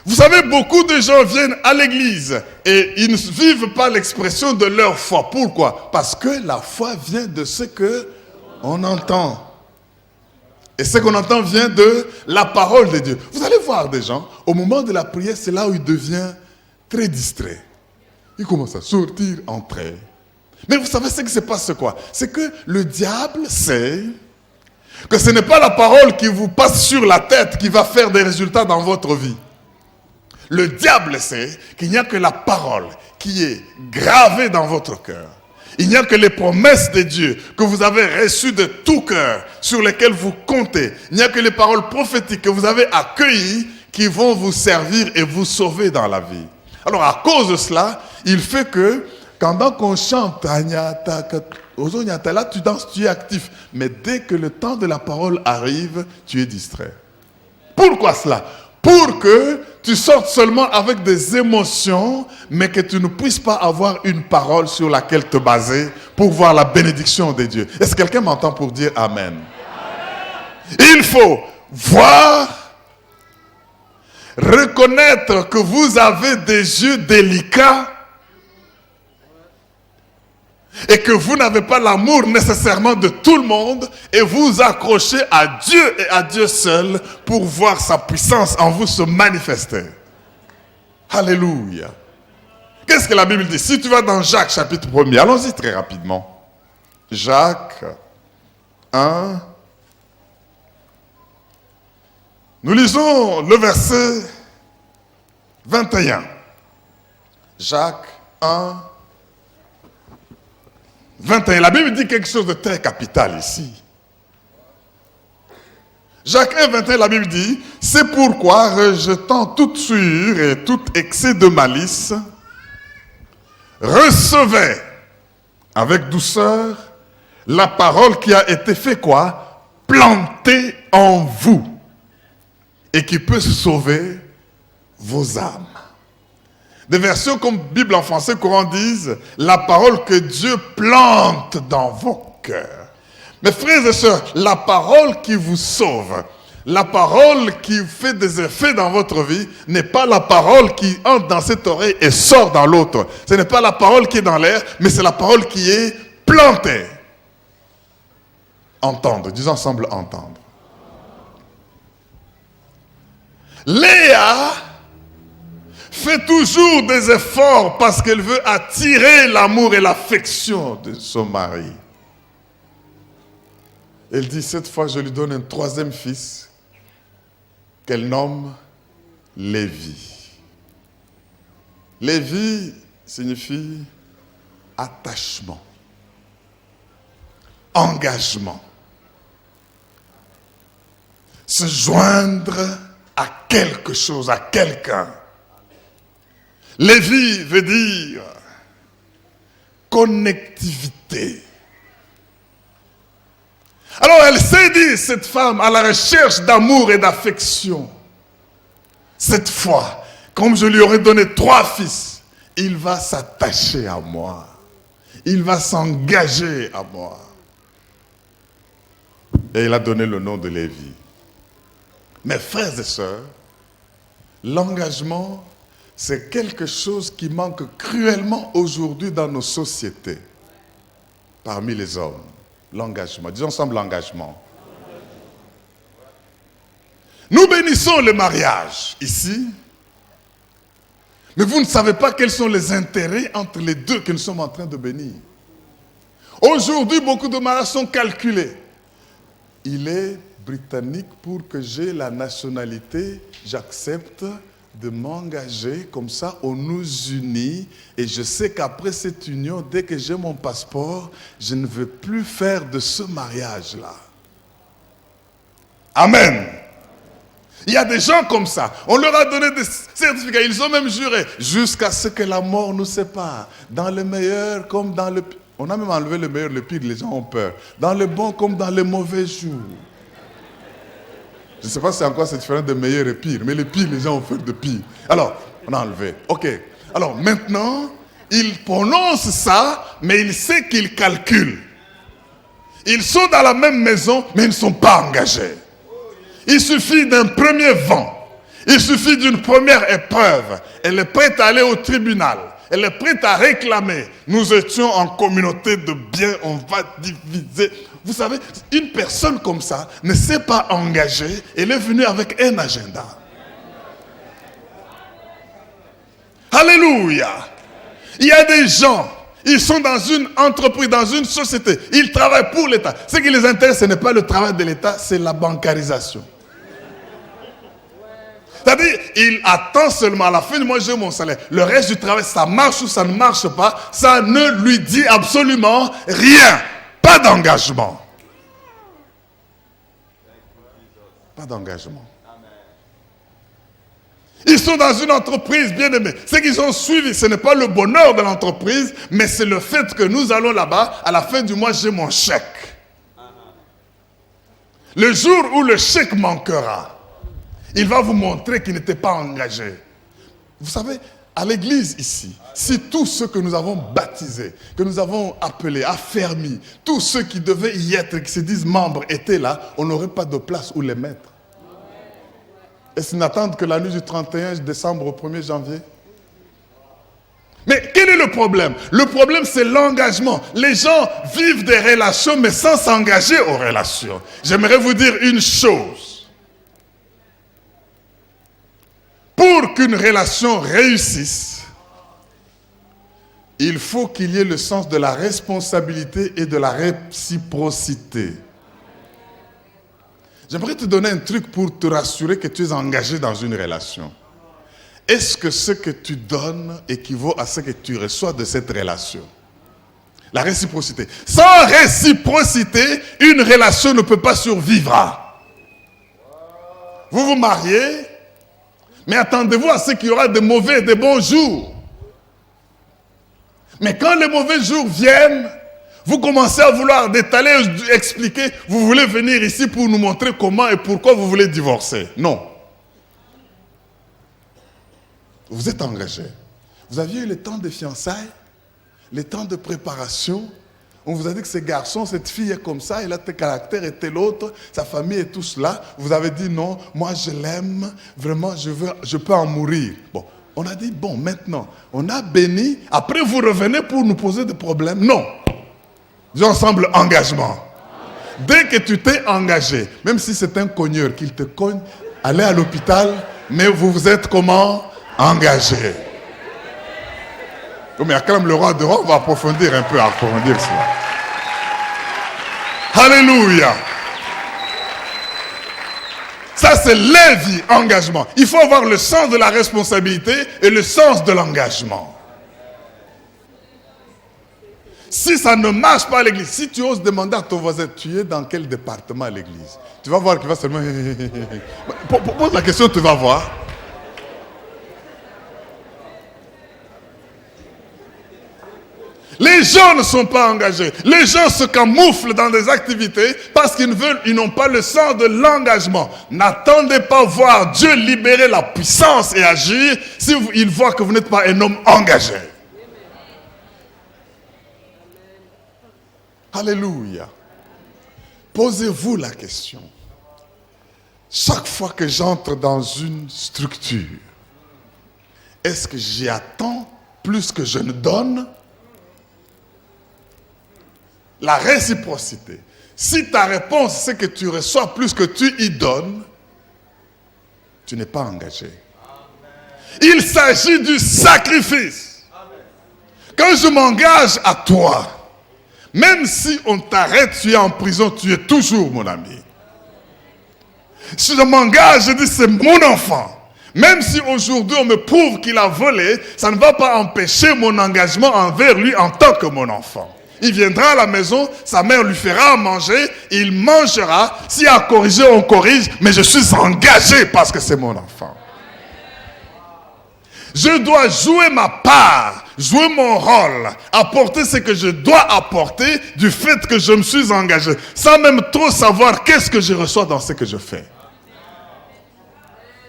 Vous savez, beaucoup de gens viennent à l'église et ils ne vivent pas l'expression de leur foi. Pourquoi? Parce que la foi vient de ce que on entend. Et ce qu'on entend vient de la parole de Dieu. Vous allez voir des gens, au moment de la prière, c'est là où il devient très distrait. Il commence à sortir, entrer. Mais vous savez ce qui se passe, c'est quoi? C'est que le diable sait que ce n'est pas la parole qui vous passe sur la tête qui va faire des résultats dans votre vie. Le diable sait qu'il n'y a que la parole qui est gravée dans votre cœur. Il n'y a que les promesses de Dieu que vous avez reçues de tout cœur, sur lesquelles vous comptez. Il n'y a que les paroles prophétiques que vous avez accueillies qui vont vous servir et vous sauver dans la vie. Alors à cause de cela, il fait que pendant qu'on chante, là tu danses, tu es actif. Mais dès que le temps de la parole arrive, tu es distrait. Pourquoi cela? Pour que tu sortes seulement avec des émotions, mais que tu ne puisses pas avoir une parole sur laquelle te baser pour voir la bénédiction de Dieu. Est-ce que quelqu'un m'entend pour dire Amen? Il faut voir, reconnaître que vous avez des yeux délicats et que vous n'avez pas l'amour nécessairement de tout le monde et vous accrochez à Dieu et à Dieu seul pour voir sa puissance en vous se manifester. Alléluia. Qu'est-ce que la Bible dit? Si tu vas dans Jacques chapitre 1er, allons-y très rapidement. Jacques 1. Nous lisons le verset 21. Jacques 1. 21. La Bible dit quelque chose de très capital ici. Jacques 1, 21, la Bible dit, c'est pourquoi, rejetant toute souillure et tout excès de malice, recevez avec douceur la parole qui a été fait quoi? Plantée en vous et qui peut sauver vos âmes. Des versions comme Bible en français courant disent la parole que Dieu plante dans vos cœurs. Mes frères et sœurs, la parole qui vous sauve, la parole qui fait des effets dans votre vie, n'est pas la parole qui entre dans cette oreille et sort dans l'autre. Ce n'est pas la parole qui est dans l'air, mais c'est la parole qui est plantée. Entendre, disons ensemble entendre. Léa fait toujours des efforts parce qu'elle veut attirer l'amour et l'affection de son mari. Elle dit, cette fois, je lui donne un troisième fils qu'elle nomme Lévi. Lévi signifie attachement. engagement. Se joindre à quelque chose, à quelqu'un. Lévi veut dire connectivité. Alors elle s'est dit, cette femme, à la recherche d'amour et d'affection. Cette fois, comme je lui aurais donné 3 fils, il va s'attacher à moi. Il va s'engager à moi. Et il a donné le nom de Lévi. Mes frères et sœurs, l'engagement, c'est quelque chose qui manque cruellement aujourd'hui dans nos sociétés, parmi les hommes. L'engagement. Disons ensemble l'engagement. Nous bénissons le mariage ici, mais vous ne savez pas quels sont les intérêts entre les deux que nous sommes en train de bénir. Aujourd'hui, beaucoup de mariages sont calculés. Il est britannique pour que j'ai la nationalité, j'accepte de m'engager, comme ça on nous unit et je sais qu'après cette union, dès que j'ai mon passeport, je ne veux plus faire de ce mariage-là. Amen. Il y a des gens comme ça, on leur a donné des certificats, ils ont même juré, jusqu'à ce que la mort nous sépare, dans le meilleur comme dans le pire. On a même enlevé le meilleur, le pire, les gens ont peur. Dans le bon comme dans le mauvais jour. Je ne sais pas si c'est encore cette différence de meilleur et pire, mais le pire, les gens ont peur de pire. Alors, on a enlevé. Ok. Alors maintenant, il prononce ça, mais il sait qu'il calcule. Ils sont dans la même maison, mais ils ne sont pas engagés. Il suffit d'un premier vent. Il suffit d'une première épreuve. Elle est prête à aller au tribunal. Elle est prête à réclamer. Nous étions en communauté de biens, on va diviser. Vous savez, une personne comme ça ne s'est pas engagée, elle est venue avec un agenda. Alléluia. Il y a des gens, ils sont dans une entreprise, dans une société, ils travaillent pour l'État. Ce qui les intéresse, ce n'est pas le travail de l'État, c'est la bancarisation. C'est-à-dire, il attend seulement à la fin du mois, j'ai mon salaire. Le reste du travail, ça marche ou ça ne marche pas, ça ne lui dit absolument rien. Pas d'engagement. Pas d'engagement. Ils sont dans une entreprise bien aimée. Ce qu'ils ont suivi, ce n'est pas le bonheur de l'entreprise, mais c'est le fait que nous allons là-bas, à la fin du mois, j'ai mon chèque. Le jour où le chèque manquera, il va vous montrer qu'il n'était pas engagé. Vous savez, à l'église ici, si tous ceux que nous avons baptisés, que nous avons appelés, affermis, tous ceux qui devaient y être, qui se disent membres, étaient là, on n'aurait pas de place où les mettre. Est-ce qu'ils n'attendent que la nuit du 31 décembre au 1er janvier? Mais quel est le problème? Le problème, c'est l'engagement. Les gens vivent des relations, mais sans s'engager aux relations. J'aimerais vous dire une chose. Pour qu'une relation réussisse, il faut qu'il y ait le sens de la responsabilité et de la réciprocité. J'aimerais te donner un truc pour te rassurer que tu es engagé dans une relation. Est-ce que ce que tu donnes équivaut à ce que tu reçois de cette relation? La réciprocité. Sans réciprocité, une relation ne peut pas survivre. Vous vous mariez, mais attendez-vous à ce qu'il y aura de mauvais et de bons jours. Mais quand les mauvais jours viennent, vous commencez à vouloir détailler, expliquer, vous voulez venir ici pour nous montrer comment et pourquoi vous voulez divorcer. Non. Vous êtes engagé. Vous aviez eu le temps de fiançailles, le temps de préparation. On vous a dit que ce garçon, cette fille est comme ça, il a tel caractère et tel autre, sa famille est tous là. Vous avez dit non, moi je l'aime, vraiment je peux en mourir. Bon, on a dit bon, maintenant, on a béni, après vous revenez pour nous poser des problèmes. Non. Disons ensemble engagement. Dès que tu t'es engagé, même si c'est un cogneur qu'il te cogne, allez à l'hôpital, mais vous êtes comment? Engagé. Mais quand même le roi de roi, on va approfondir un peu, approfondir cela. Alléluia. Ça c'est Lévi, engagement. Il faut avoir le sens de la responsabilité et le sens de l'engagement. Si ça ne marche pas à l'église, si tu oses demander à ton voisin, tu es dans quel département à l'église? Tu vas voir qu'il va seulement... Pose la question, tu vas voir. Les gens ne sont pas engagés. Les gens se camouflent dans des activités parce ils n'ont pas le sens de l'engagement. N'attendez pas voir Dieu libérer la puissance et agir si il voit que vous n'êtes pas un homme engagé. Alléluia. Posez-vous la question. Chaque fois que j'entre dans une structure, est-ce que j'y attends plus que je ne donne? La réciprocité. Si ta réponse c'est que tu reçois plus que tu y donnes, tu n'es pas engagé. Il s'agit du sacrifice. Quand je m'engage à toi, même si on t'arrête, tu es en prison, tu es toujours mon ami. Si je m'engage, je dis c'est mon enfant. Même si aujourd'hui on me prouve qu'il a volé, ça ne va pas empêcher mon engagement envers lui en tant que mon enfant. Il viendra à la maison, sa mère lui fera à manger, il mangera. S'il y a à corriger, on corrige, mais je suis engagé parce que c'est mon enfant. Je dois jouer ma part, jouer mon rôle, apporter ce que je dois apporter du fait que je me suis engagé, sans même trop savoir qu'est-ce que je reçois dans ce que je fais.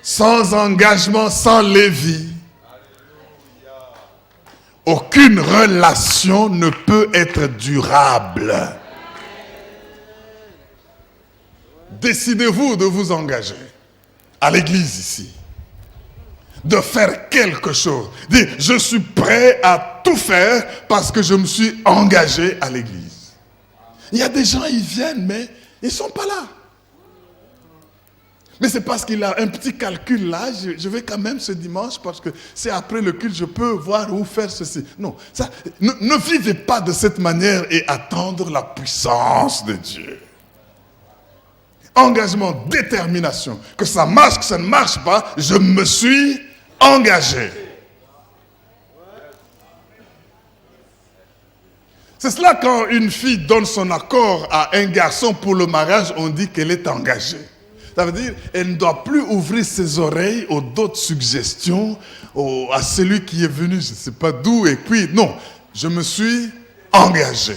Sans engagement, sans Lévi, aucune relation ne peut être durable. Décidez-vous de vous engager à l'église ici, de faire quelque chose. Dites, je suis prêt à tout faire parce que je me suis engagé à l'église. Il y a des gens, ils viennent, mais ils ne sont pas là. Mais c'est parce qu'il a un petit calcul là, je vais quand même ce dimanche parce que c'est après le culte, je peux voir où faire ceci. Non, ça, ne vivez pas de cette manière et attendre la puissance de Dieu. Engagement, détermination. Que ça marche, que ça ne marche pas, je me suis engagé. C'est cela quand une fille donne son accord à un garçon pour le mariage, on dit qu'elle est engagée. Ça veut dire qu'elle ne doit plus ouvrir ses oreilles aux d'autres suggestions, à celui qui est venu, je ne sais pas d'où, et puis non, je me suis engagé.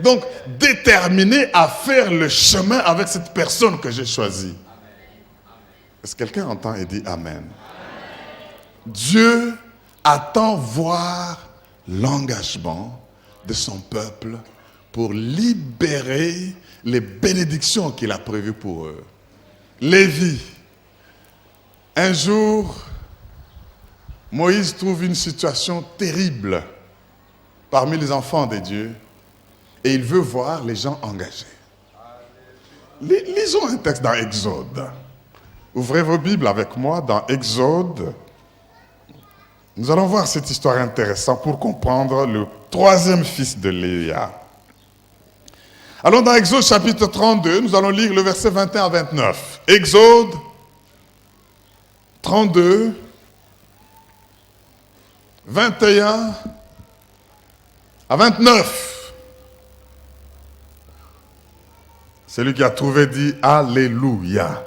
Donc, déterminé à faire le chemin avec cette personne que j'ai choisie. Est-ce que quelqu'un entend et dit Amen? Dieu attend voir l'engagement de son peuple pour libérer les bénédictions qu'il a prévues pour eux. Lévi, un jour, Moïse trouve une situation terrible parmi les enfants de Dieu et il veut voir les gens engagés. Lisons un texte dans Exode. Ouvrez vos Bibles avec moi dans Exode. Nous allons voir cette histoire intéressante pour comprendre le troisième fils de Léa. Allons dans Exode chapitre 32, nous allons lire le verset 21 à 29. Exode 32, 21 à 29. Celui qui a trouvé dit Alléluia.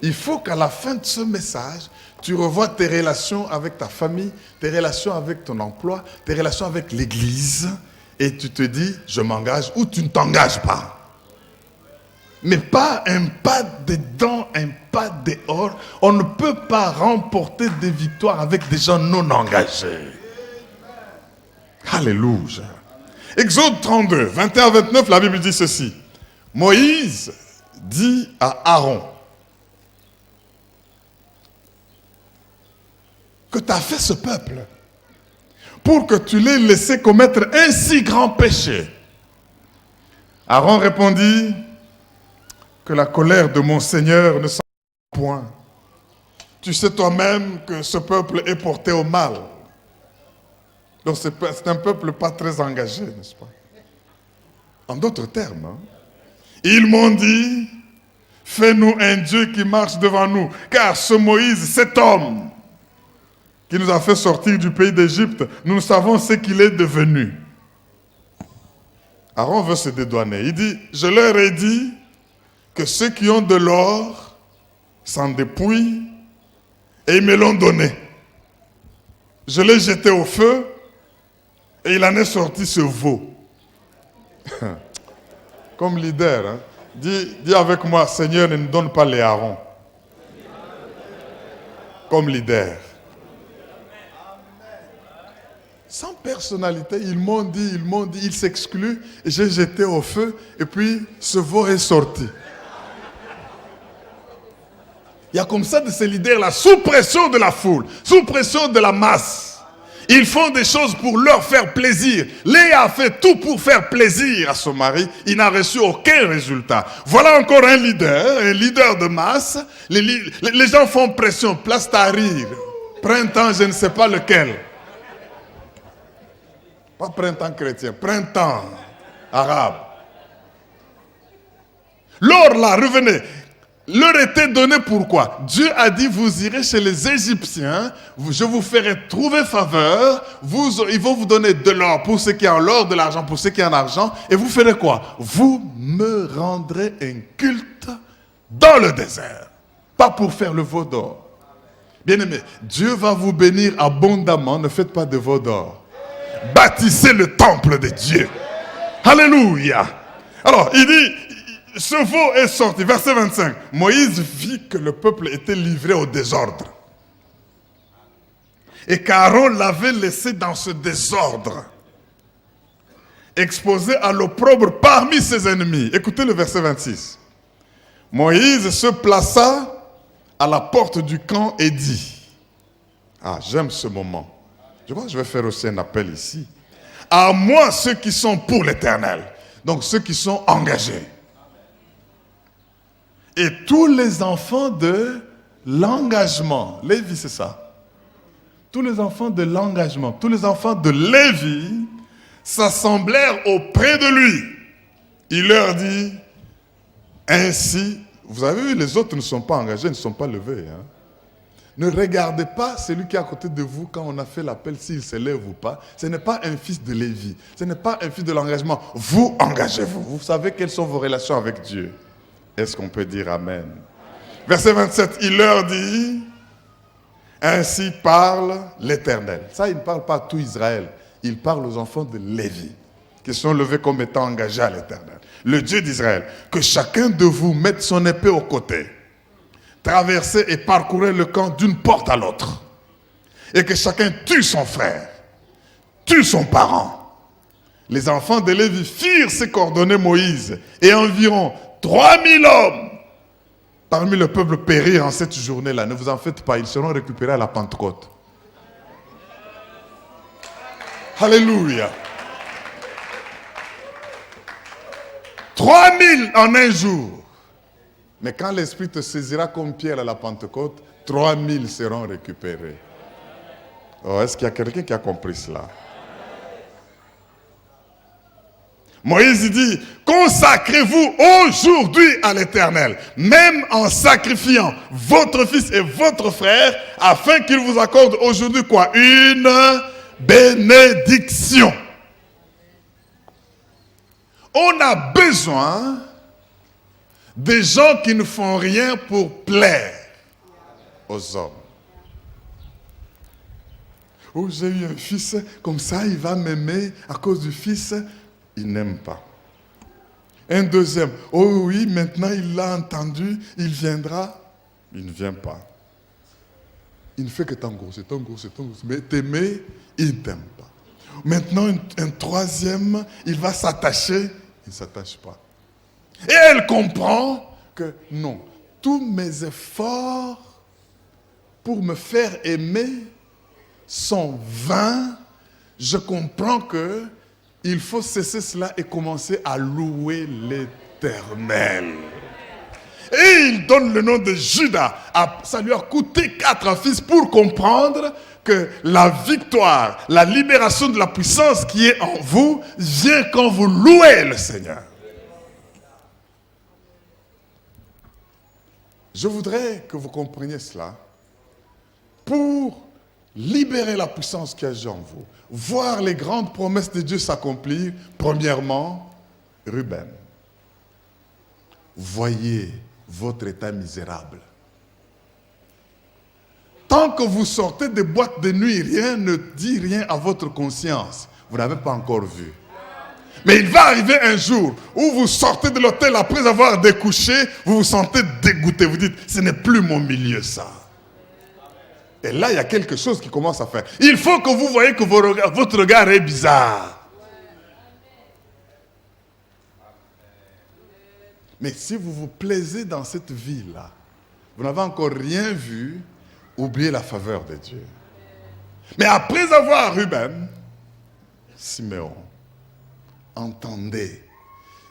Il faut qu'à la fin de ce message, tu revois tes relations avec ta famille, tes relations avec ton emploi, tes relations avec l'église. Et tu te dis, je m'engage ou tu ne t'engages pas. Mais pas un pas dedans, un pas dehors. On ne peut pas remporter des victoires avec des gens non engagés. Alléluia. Exode 32, 21 à 29, la Bible dit ceci. Moïse dit à Aaron, que tu as fait ce peuple pour que tu l'aies laissé commettre un si grand péché. Aaron répondit que la colère de mon Seigneur ne s'en point. Tu sais toi-même que ce peuple est porté au mal. Donc c'est un peuple pas très engagé, n'est-ce pas? En d'autres termes, ils m'ont dit, fais-nous un Dieu qui marche devant nous, car ce Moïse, cet homme, qui nous a fait sortir du pays d'Égypte, nous savons ce qu'il est devenu. Aaron veut se dédouaner. Il dit, je leur ai dit que ceux qui ont de l'or s'en dépouillent et ils me l'ont donné. Je l'ai jeté au feu et il en est sorti ce veau. Comme leader, hein. Dis avec moi, Seigneur, ne nous donne pas les Aaron. Comme leader. Sans personnalité, ils m'ont dit, ils s'excluent, et j'ai jeté au feu, et puis ce veau est sorti. Il y a comme ça de ces leaders-là, sous pression de la foule, sous pression de la masse. Ils font des choses pour leur faire plaisir. Léa a fait tout pour faire plaisir à son mari. Il n'a reçu aucun résultat. Voilà encore un leader de masse. Les gens font pression, place à rire. Printemps, je ne sais pas lequel. Pas printemps chrétien, printemps arabe. L'or là, revenez. Leur était donné pourquoi? Dieu a dit, vous irez chez les Égyptiens, je vous ferai trouver faveur, ils vont vous donner de l'or pour ceux qui ont l'or, de l'argent pour ceux qui ont l'argent, et vous ferez quoi? Vous me rendrez un culte dans le désert, pas pour faire le veau d'or. Bien-aimé, Dieu va vous bénir abondamment, ne faites pas de veau d'or. Bâtissez le temple de Dieu. Alléluia. Alors, il dit, ce veau est sorti. Verset 25. Moïse vit que le peuple était livré au désordre. Et qu'Aaron l'avait laissé dans ce désordre. Exposé à l'opprobre parmi ses ennemis. Écoutez le verset 26. Moïse se plaça à la porte du camp et dit, ah, j'aime ce moment. Je crois que je vais faire aussi un appel ici. À moi, ceux qui sont pour l'Éternel. Donc, ceux qui sont engagés. Et tous les enfants de l'engagement. Lévi, c'est ça. Tous les enfants de l'engagement, tous les enfants de Lévi s'assemblèrent auprès de lui. Il leur dit, ainsi, vous avez vu, les autres ne sont pas engagés, ne sont pas levés. Hein? Ne regardez pas celui qui est à côté de vous quand on a fait l'appel, s'il se lève ou pas. Ce n'est pas un fils de Lévi. Ce n'est pas un fils de l'engagement. Vous engagez-vous. Vous savez quelles sont vos relations avec Dieu. Est-ce qu'on peut dire Amen? Verset 27, il leur dit, ainsi parle l'Éternel. Ça, il ne parle pas à tout Israël. Il parle aux enfants de Lévi, qui sont levés comme étant engagés à l'Éternel. Le Dieu d'Israël, que chacun de vous mette son épée au côté. Traverser et parcourir le camp d'une porte à l'autre. Et que chacun tue son frère, tue son parent. Les enfants de Lévi firent ce qu'ordonnait Moïse, et environ 3000 hommes parmi le peuple périrent en cette journée-là. Ne vous en faites pas, ils seront récupérés à la Pentecôte. Alléluia. 3000 en un jour. Mais quand l'Esprit te saisira comme Pierre à la Pentecôte, 3000 seront récupérés. Oh, est-ce qu'il y a quelqu'un qui a compris cela? Moïse dit, consacrez-vous aujourd'hui à l'Éternel, même en sacrifiant votre fils et votre frère, afin qu'il vous accorde aujourd'hui quoi? Une bénédiction. On a besoin des gens qui ne font rien pour plaire aux hommes. Oh, j'ai eu un fils, comme ça il va m'aimer à cause du fils. Il n'aime pas. Un deuxième, oh oui, maintenant il l'a entendu, il viendra. Il ne vient pas. Il ne fait que t'engrosser. Mais t'aimer, il ne t'aime pas. Maintenant, un troisième, il va s'attacher, il ne s'attache pas. Et elle comprend que non, tous mes efforts pour me faire aimer sont vains. Je comprends que il faut cesser cela et commencer à louer l'Éternel. Et il donne le nom de Judas. Ça lui a coûté 4 fils pour comprendre que la victoire, la libération de la puissance qui est en vous vient quand vous louez le Seigneur. Je voudrais que vous compreniez cela. Pour libérer la puissance qui agit en vous, voir les grandes promesses de Dieu s'accomplir, premièrement, Ruben, voyez votre état misérable. Tant que vous sortez des boîtes de nuit, rien ne dit rien à votre conscience. Vous n'avez pas encore vu. Mais il va arriver un jour où vous sortez de l'hôtel après avoir découché, vous vous sentez dégoûté. Vous dites, ce n'est plus mon milieu ça. Et là, il y a quelque chose qui commence à faire. Il faut que vous voyez que votre regard est bizarre. Mais si vous vous plaisez dans cette vie-là, vous n'avez encore rien vu, oubliez la faveur de Dieu. Mais après avoir Ruben, Siméon, entendez.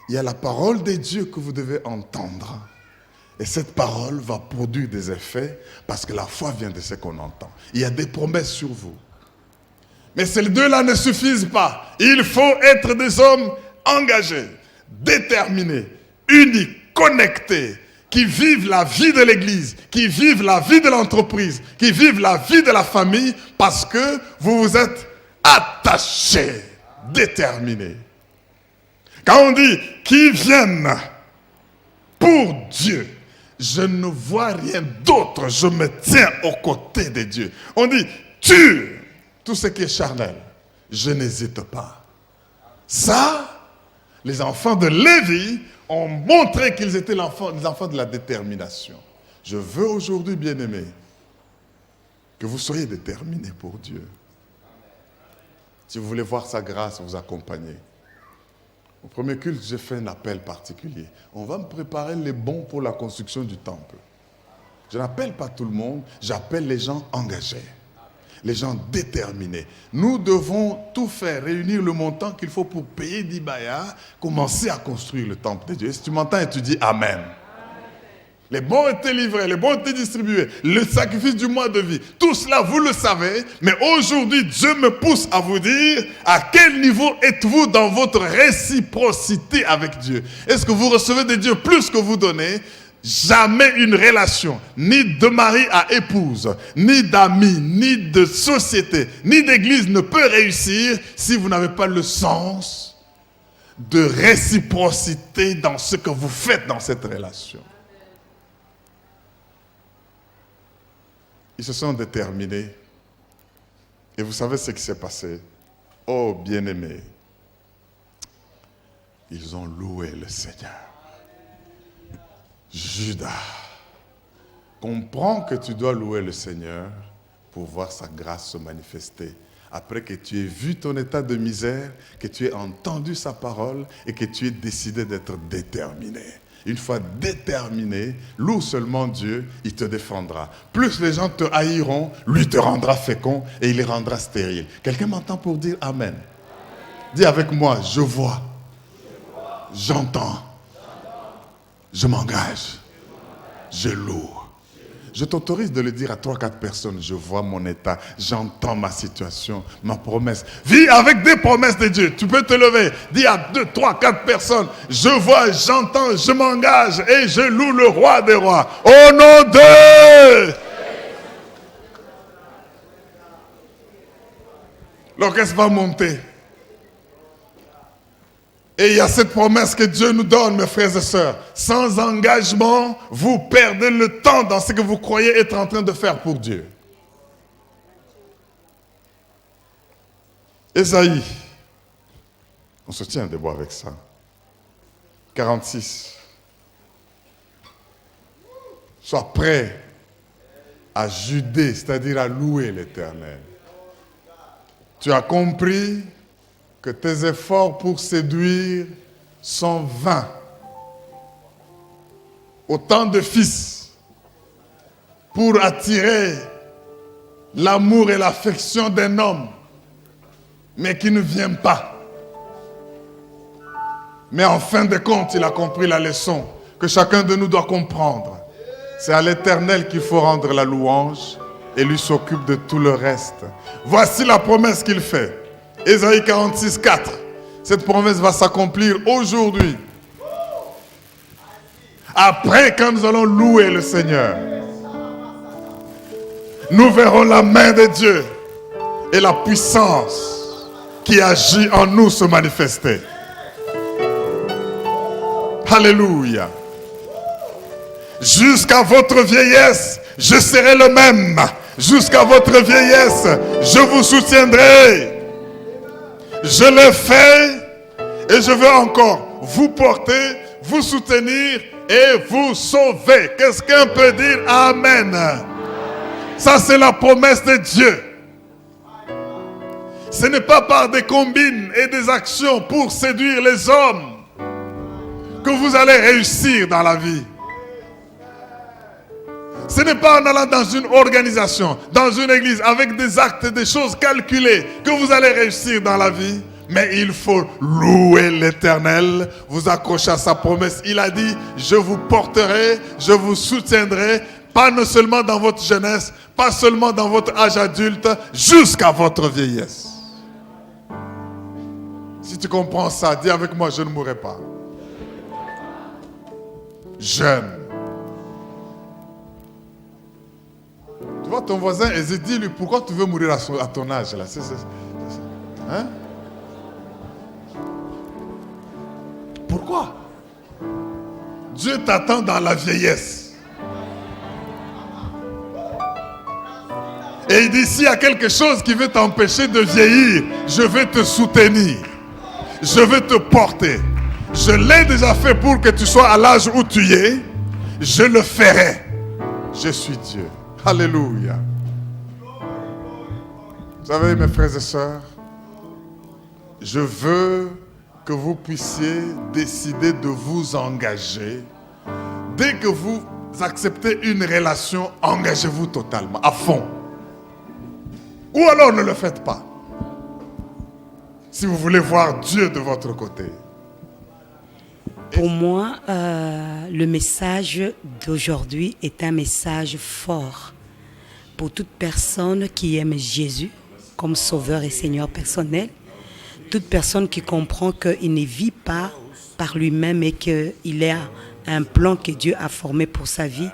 Il y a la parole de Dieu que vous devez entendre. Et cette parole va produire des effets parce que la foi vient de ce qu'on entend. Il y a des promesses sur vous. Mais ces deux-là ne suffisent pas. Il faut être des hommes engagés, déterminés, unis, connectés, qui vivent la vie de l'Église, qui vivent la vie de l'entreprise, qui vivent la vie de la famille parce que vous vous êtes attachés, déterminés. Quand on dit qui viennent pour Dieu, je ne vois rien d'autre, je me tiens aux côtés de Dieu. On dit tue tout ce qui est charnel, je n'hésite pas. Ça, les enfants de Lévi ont montré qu'ils étaient les enfants de la détermination. Je veux aujourd'hui, bien-aimés, que vous soyez déterminés pour Dieu. Si vous voulez voir sa grâce vous accompagner. Au premier culte, j'ai fait un appel particulier. On va me préparer les bons pour la construction du temple. Je n'appelle pas tout le monde, j'appelle les gens engagés, les gens déterminés. Nous devons tout faire, réunir le montant qu'il faut pour payer d'Ibaya, commencer à construire le temple de Dieu. Et si tu m'entends et tu dis Amen. Les bons ont été livrés, les bons ont été distribués, le sacrifice du mois de vie, tout cela vous le savez, mais aujourd'hui Dieu me pousse à vous dire à quel niveau êtes-vous dans votre réciprocité avec Dieu. Est-ce que vous recevez de Dieu plus que vous donnez? Jamais une relation, ni de mari à épouse, ni d'amis, ni de société, ni d'église ne peut réussir si vous n'avez pas le sens de réciprocité dans ce que vous faites dans cette relation. Ils se sont déterminés. Et vous savez ce qui s'est passé? Oh, bien-aimés, ils ont loué le Seigneur. Judas, comprends que tu dois louer le Seigneur pour voir sa grâce se manifester. Après que tu aies vu ton état de misère, que tu aies entendu sa parole et que tu aies décidé d'être déterminé. Une fois déterminé, loue seulement Dieu, il te défendra. Plus les gens te haïront, lui te rendra fécond et il les rendra stériles. Quelqu'un m'entend pour dire Amen? Dis avec moi, je vois, j'entends, je m'engage, je loue. Je t'autorise de le dire à 3-4 personnes. Je vois mon état, j'entends ma situation, ma promesse. Vis avec des promesses de Dieu. Tu peux te lever. Dis à 2, 3, 4 personnes. Je vois, j'entends, je m'engage et je loue le roi des rois. Au nom de... L'orchestre va monter. Et il y a cette promesse que Dieu nous donne, mes frères et sœurs. Sans engagement, vous perdez le temps dans ce que vous croyez être en train de faire pour Dieu. Ésaïe, on se tient debout avec ça. 46. Sois prêt à juder, c'est-à-dire à louer l'Éternel. Tu as compris que tes efforts pour séduire sont vains. Autant de fils pour attirer l'amour et l'affection d'un homme, mais qui ne vient pas. Mais en fin de compte, il a compris la leçon que chacun de nous doit comprendre. C'est à l'Éternel qu'il faut rendre la louange et lui s'occupe de tout le reste. Voici la promesse qu'il fait. Ésaïe 46, 4. Cette promesse va s'accomplir aujourd'hui. Après, quand nous allons louer le Seigneur, nous verrons la main de Dieu et la puissance qui agit en nous se manifester. Alléluia. Jusqu'à votre vieillesse, je serai le même. Jusqu'à votre vieillesse, je vous soutiendrai. Je l'ai fait et je veux encore vous porter, vous soutenir et vous sauver. Quelqu'un peut dire Amen. Ça, c'est la promesse de Dieu. Ce n'est pas par des combines et des actions pour séduire les hommes que vous allez réussir dans la vie. Ce n'est pas en allant dans une organisation, dans une église, avec des actes, des choses calculées, que vous allez réussir dans la vie. Mais il faut louer l'Éternel, vous accrocher à sa promesse. Il a dit, je vous porterai, je vous soutiendrai, pas seulement dans votre jeunesse, pas seulement dans votre âge adulte, jusqu'à votre vieillesse. Si tu comprends ça, dis avec moi, je ne mourrai pas. Jeune. Tu vois ton voisin et dis-lui, pourquoi tu veux mourir à ton âge là? Hein? Pourquoi? Dieu t'attend dans la vieillesse. Et il dit, s'il y a quelque chose qui veut t'empêcher de vieillir, je vais te soutenir. Je vais te porter. Je l'ai déjà fait pour que tu sois à l'âge où tu es. Je le ferai. Je suis Dieu. Alléluia. Vous savez, mes frères et sœurs, je veux que vous puissiez décider de vous engager. Dès que vous acceptez une relation, engagez-vous totalement, à fond. Ou alors ne le faites pas. Si vous voulez voir Dieu de votre côté. Pour moi, le message d'aujourd'hui est un message fort pour toute personne qui aime Jésus comme sauveur et Seigneur personnel. Toute personne qui comprend qu'il ne vit pas par lui-même et qu'il a un plan que Dieu a formé pour sa vie,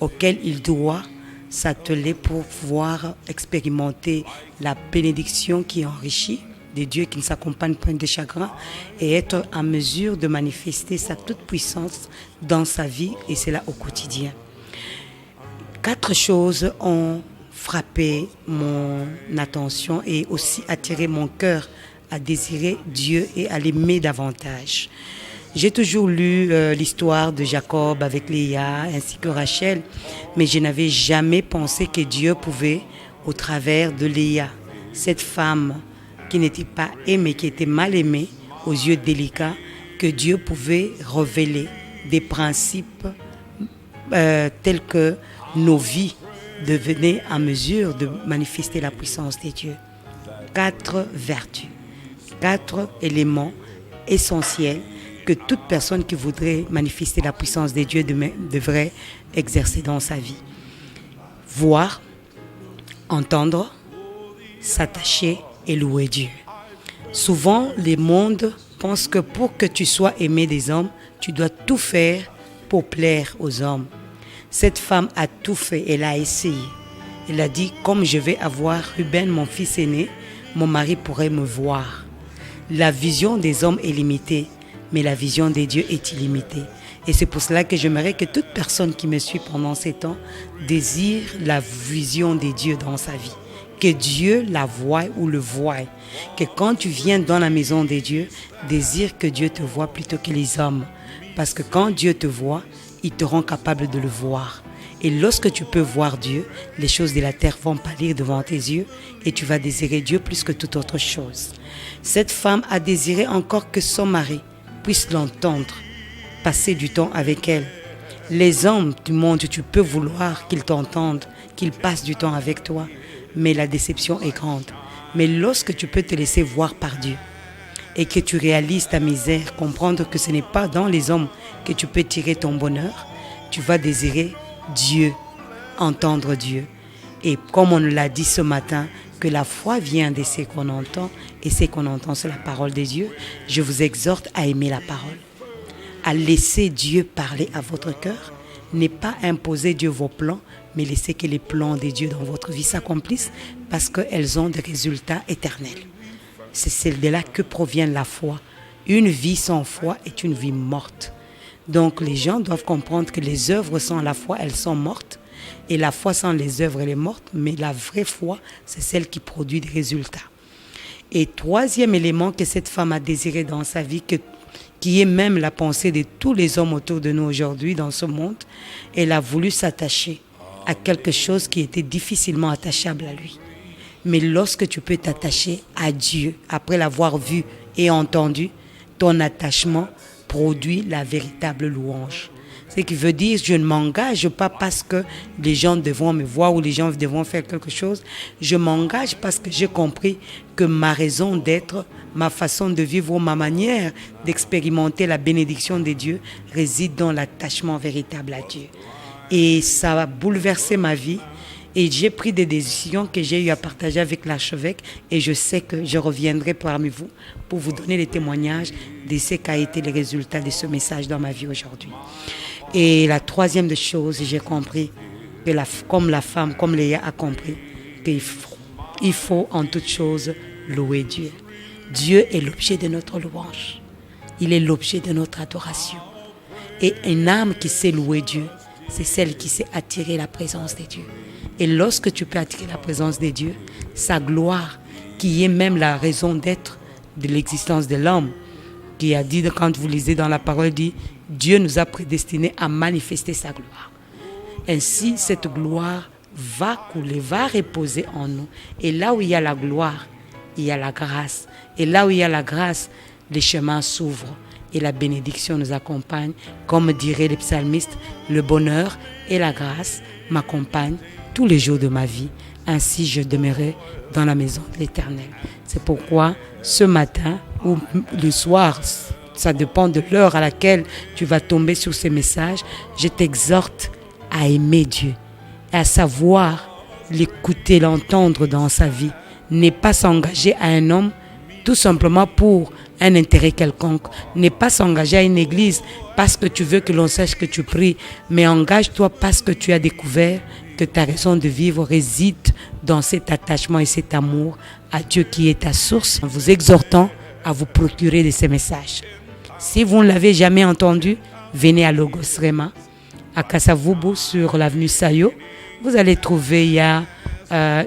auquel il doit s'atteler pour pouvoir expérimenter la bénédiction qui enrichit de Dieu, qui ne s'accompagne pas de chagrin, et être en mesure de manifester sa toute puissance dans sa vie, et cela au quotidien. 4 choses ont frappé mon attention et aussi attiré mon cœur à désirer Dieu et à l'aimer davantage. J'ai toujours lu l'histoire de Jacob avec Léa ainsi que Rachel, mais je n'avais jamais pensé que Dieu pouvait, au travers de Léa, cette femme qui n'était pas aimée, qui était mal aimée, aux yeux délicats, que Dieu pouvait révéler des principes tels que nos vies devenaient en mesure de manifester la puissance de Dieu. 4 vertus, 4 éléments essentiels que toute personne qui voudrait manifester la puissance de Dieu devrait exercer dans sa vie. Voir, entendre, s'attacher et louer Dieu. Souvent, le monde pense que pour que tu sois aimé des hommes, tu dois tout faire pour plaire aux hommes. Cette femme a tout fait, elle a essayé. Elle a dit, comme je vais avoir Ruben, mon fils aîné, mon mari pourrait me voir. La vision des hommes est limitée, mais la vision des dieux est illimitée. Et c'est pour cela que j'aimerais que toute personne qui me suit pendant ces temps désire la vision des dieux dans sa vie. Que Dieu la voie ou le voie. Que quand tu viens dans la maison des dieux, désire que Dieu te voie plutôt que les hommes. Parce que quand Dieu te voit, il te rend capable de le voir. Et lorsque tu peux voir Dieu, les choses de la terre vont pâlir devant tes yeux et tu vas désirer Dieu plus que toute autre chose. Cette femme a désiré encore que son mari puisse l'entendre, passer du temps avec elle. Les hommes du monde, tu peux vouloir qu'ils t'entendent, qu'ils passent du temps avec toi, mais la déception est grande. Mais lorsque tu peux te laisser voir par Dieu et que tu réalises ta misère, comprendre que ce n'est pas dans les hommes que tu peux tirer ton bonheur, tu vas désirer Dieu, entendre Dieu. Et comme on l'a dit ce matin, que la foi vient de ce qu'on entend, et ce qu'on entend, c'est la parole de Dieu. Je vous exhorte à aimer la parole, à laisser Dieu parler à votre cœur, ne pas imposer Dieu vos plans, mais laissez que les plans de Dieu dans votre vie s'accomplissent, parce qu'elles ont des résultats éternels. C'est de là que provient la foi. Une vie sans foi est une vie morte. Donc les gens doivent comprendre que les œuvres sans la foi, elles sont mortes. Et la foi sans les œuvres, elle est morte. Mais la vraie foi, c'est celle qui produit des résultats. Et troisième élément que cette femme a désiré dans sa vie, qui est même la pensée de tous les hommes autour de nous aujourd'hui dans ce monde, elle a voulu s'attacher à quelque chose qui était difficilement attachable à lui. Mais lorsque tu peux t'attacher à Dieu, après l'avoir vu et entendu, ton attachement produit la véritable louange. Ce qui veut dire, je ne m'engage pas parce que les gens devront me voir ou les gens devront faire quelque chose. Je m'engage parce que j'ai compris que ma raison d'être, ma façon de vivre, ma manière d'expérimenter la bénédiction de Dieu réside dans l'attachement véritable à Dieu. Et ça a bouleversé ma vie. Et j'ai pris des décisions que j'ai eu à partager avec l'archevêque. Et je sais que je reviendrai parmi vous pour vous donner les témoignages de ce qu'a été les résultats de ce message dans ma vie aujourd'hui. Et la troisième des choses, j'ai compris, que comme la femme, comme Léa a compris, qu'il faut en toute chose louer Dieu. Dieu est l'objet de notre louange. Il est l'objet de notre adoration. Et une âme qui sait louer Dieu, c'est celle qui sait attirer la présence de Dieu. Et lorsque tu peux attirer la présence de Dieu, sa gloire, qui est même la raison d'être de l'existence de l'homme, qui a dit, quand vous lisez dans la parole, dit, Dieu nous a prédestinés à manifester sa gloire. Ainsi, cette gloire va couler, va reposer en nous. Et là où il y a la gloire, il y a la grâce. Et là où il y a la grâce, les chemins s'ouvrent et la bénédiction nous accompagne. Comme diraient les psalmistes, le bonheur et la grâce m'accompagnent tous les jours de ma vie. Ainsi, je demeurerai dans la maison de l'Éternel. C'est pourquoi ce matin ou le soir, ça dépend de l'heure à laquelle tu vas tomber sur ces messages, je t'exhorte à aimer Dieu, à savoir l'écouter, l'entendre dans sa vie. Ne pas s'engager à un homme tout simplement pour un intérêt quelconque. Ne pas s'engager à une église parce que tu veux que l'on sache que tu pries, mais engage-toi parce que tu as découvert que ta raison de vivre réside dans cet attachement et cet amour à Dieu qui est ta source. En vous exhortant à vous procurer de ces messages. Si vous ne l'avez jamais entendu, venez à Logos Rema, à Kasavubu, sur l'avenue Sayo. Vous allez trouver, il y a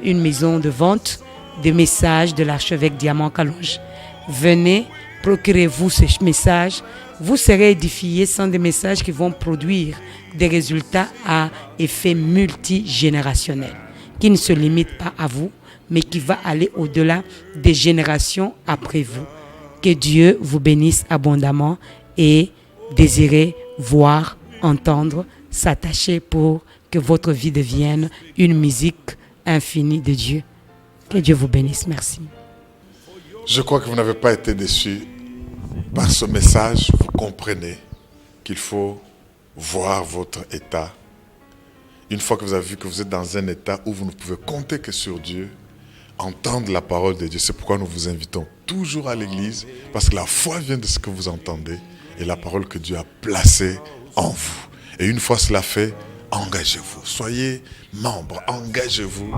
une maison de vente des messages de l'archevêque Diamant Kalonge. Venez, procurez-vous ces messages. Vous serez édifiés. Ce sont des messages qui vont produire des résultats à effet multigénérationnel, qui ne se limitent pas à vous, mais qui va aller au-delà des générations après vous. Que Dieu vous bénisse abondamment et désirez voir, entendre, s'attacher pour que votre vie devienne une musique infinie de Dieu. Que Dieu vous bénisse. Merci. Je crois que vous n'avez pas été déçus par ce message. Vous comprenez qu'il faut voir votre état. Une fois que vous avez vu que vous êtes dans un état où vous ne pouvez compter que sur Dieu, entendre la parole de Dieu. C'est pourquoi nous vous invitons toujours à l'église, parce que la foi vient de ce que vous entendez et la parole que Dieu a placée en vous. Et une fois cela fait, engagez-vous. Soyez membre, engagez-vous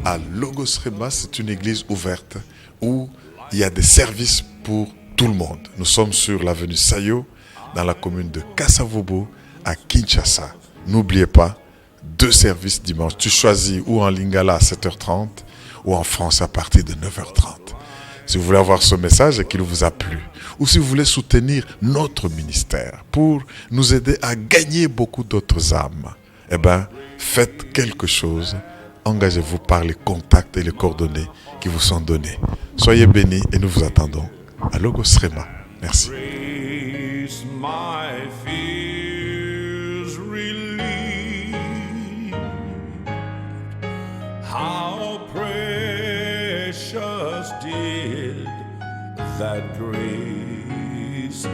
à Logos Rema. C'est une église ouverte où il y a des services pour tout le monde. Nous sommes sur l'avenue Sayo, dans la commune de Kasavubu, à Kinshasa. N'oubliez pas, 2 services dimanche. Tu choisis ou en lingala à 7h30 ou en France à partir de 9h30. Si vous voulez avoir ce message et qu'il vous a plu, ou si vous voulez soutenir notre ministère pour nous aider à gagner beaucoup d'autres âmes, eh bien, faites quelque chose. Engagez-vous par les contacts et les coordonnées qui vous sont donnés. Soyez bénis et nous vous attendons à Logos Rema. Merci. How precious did that grace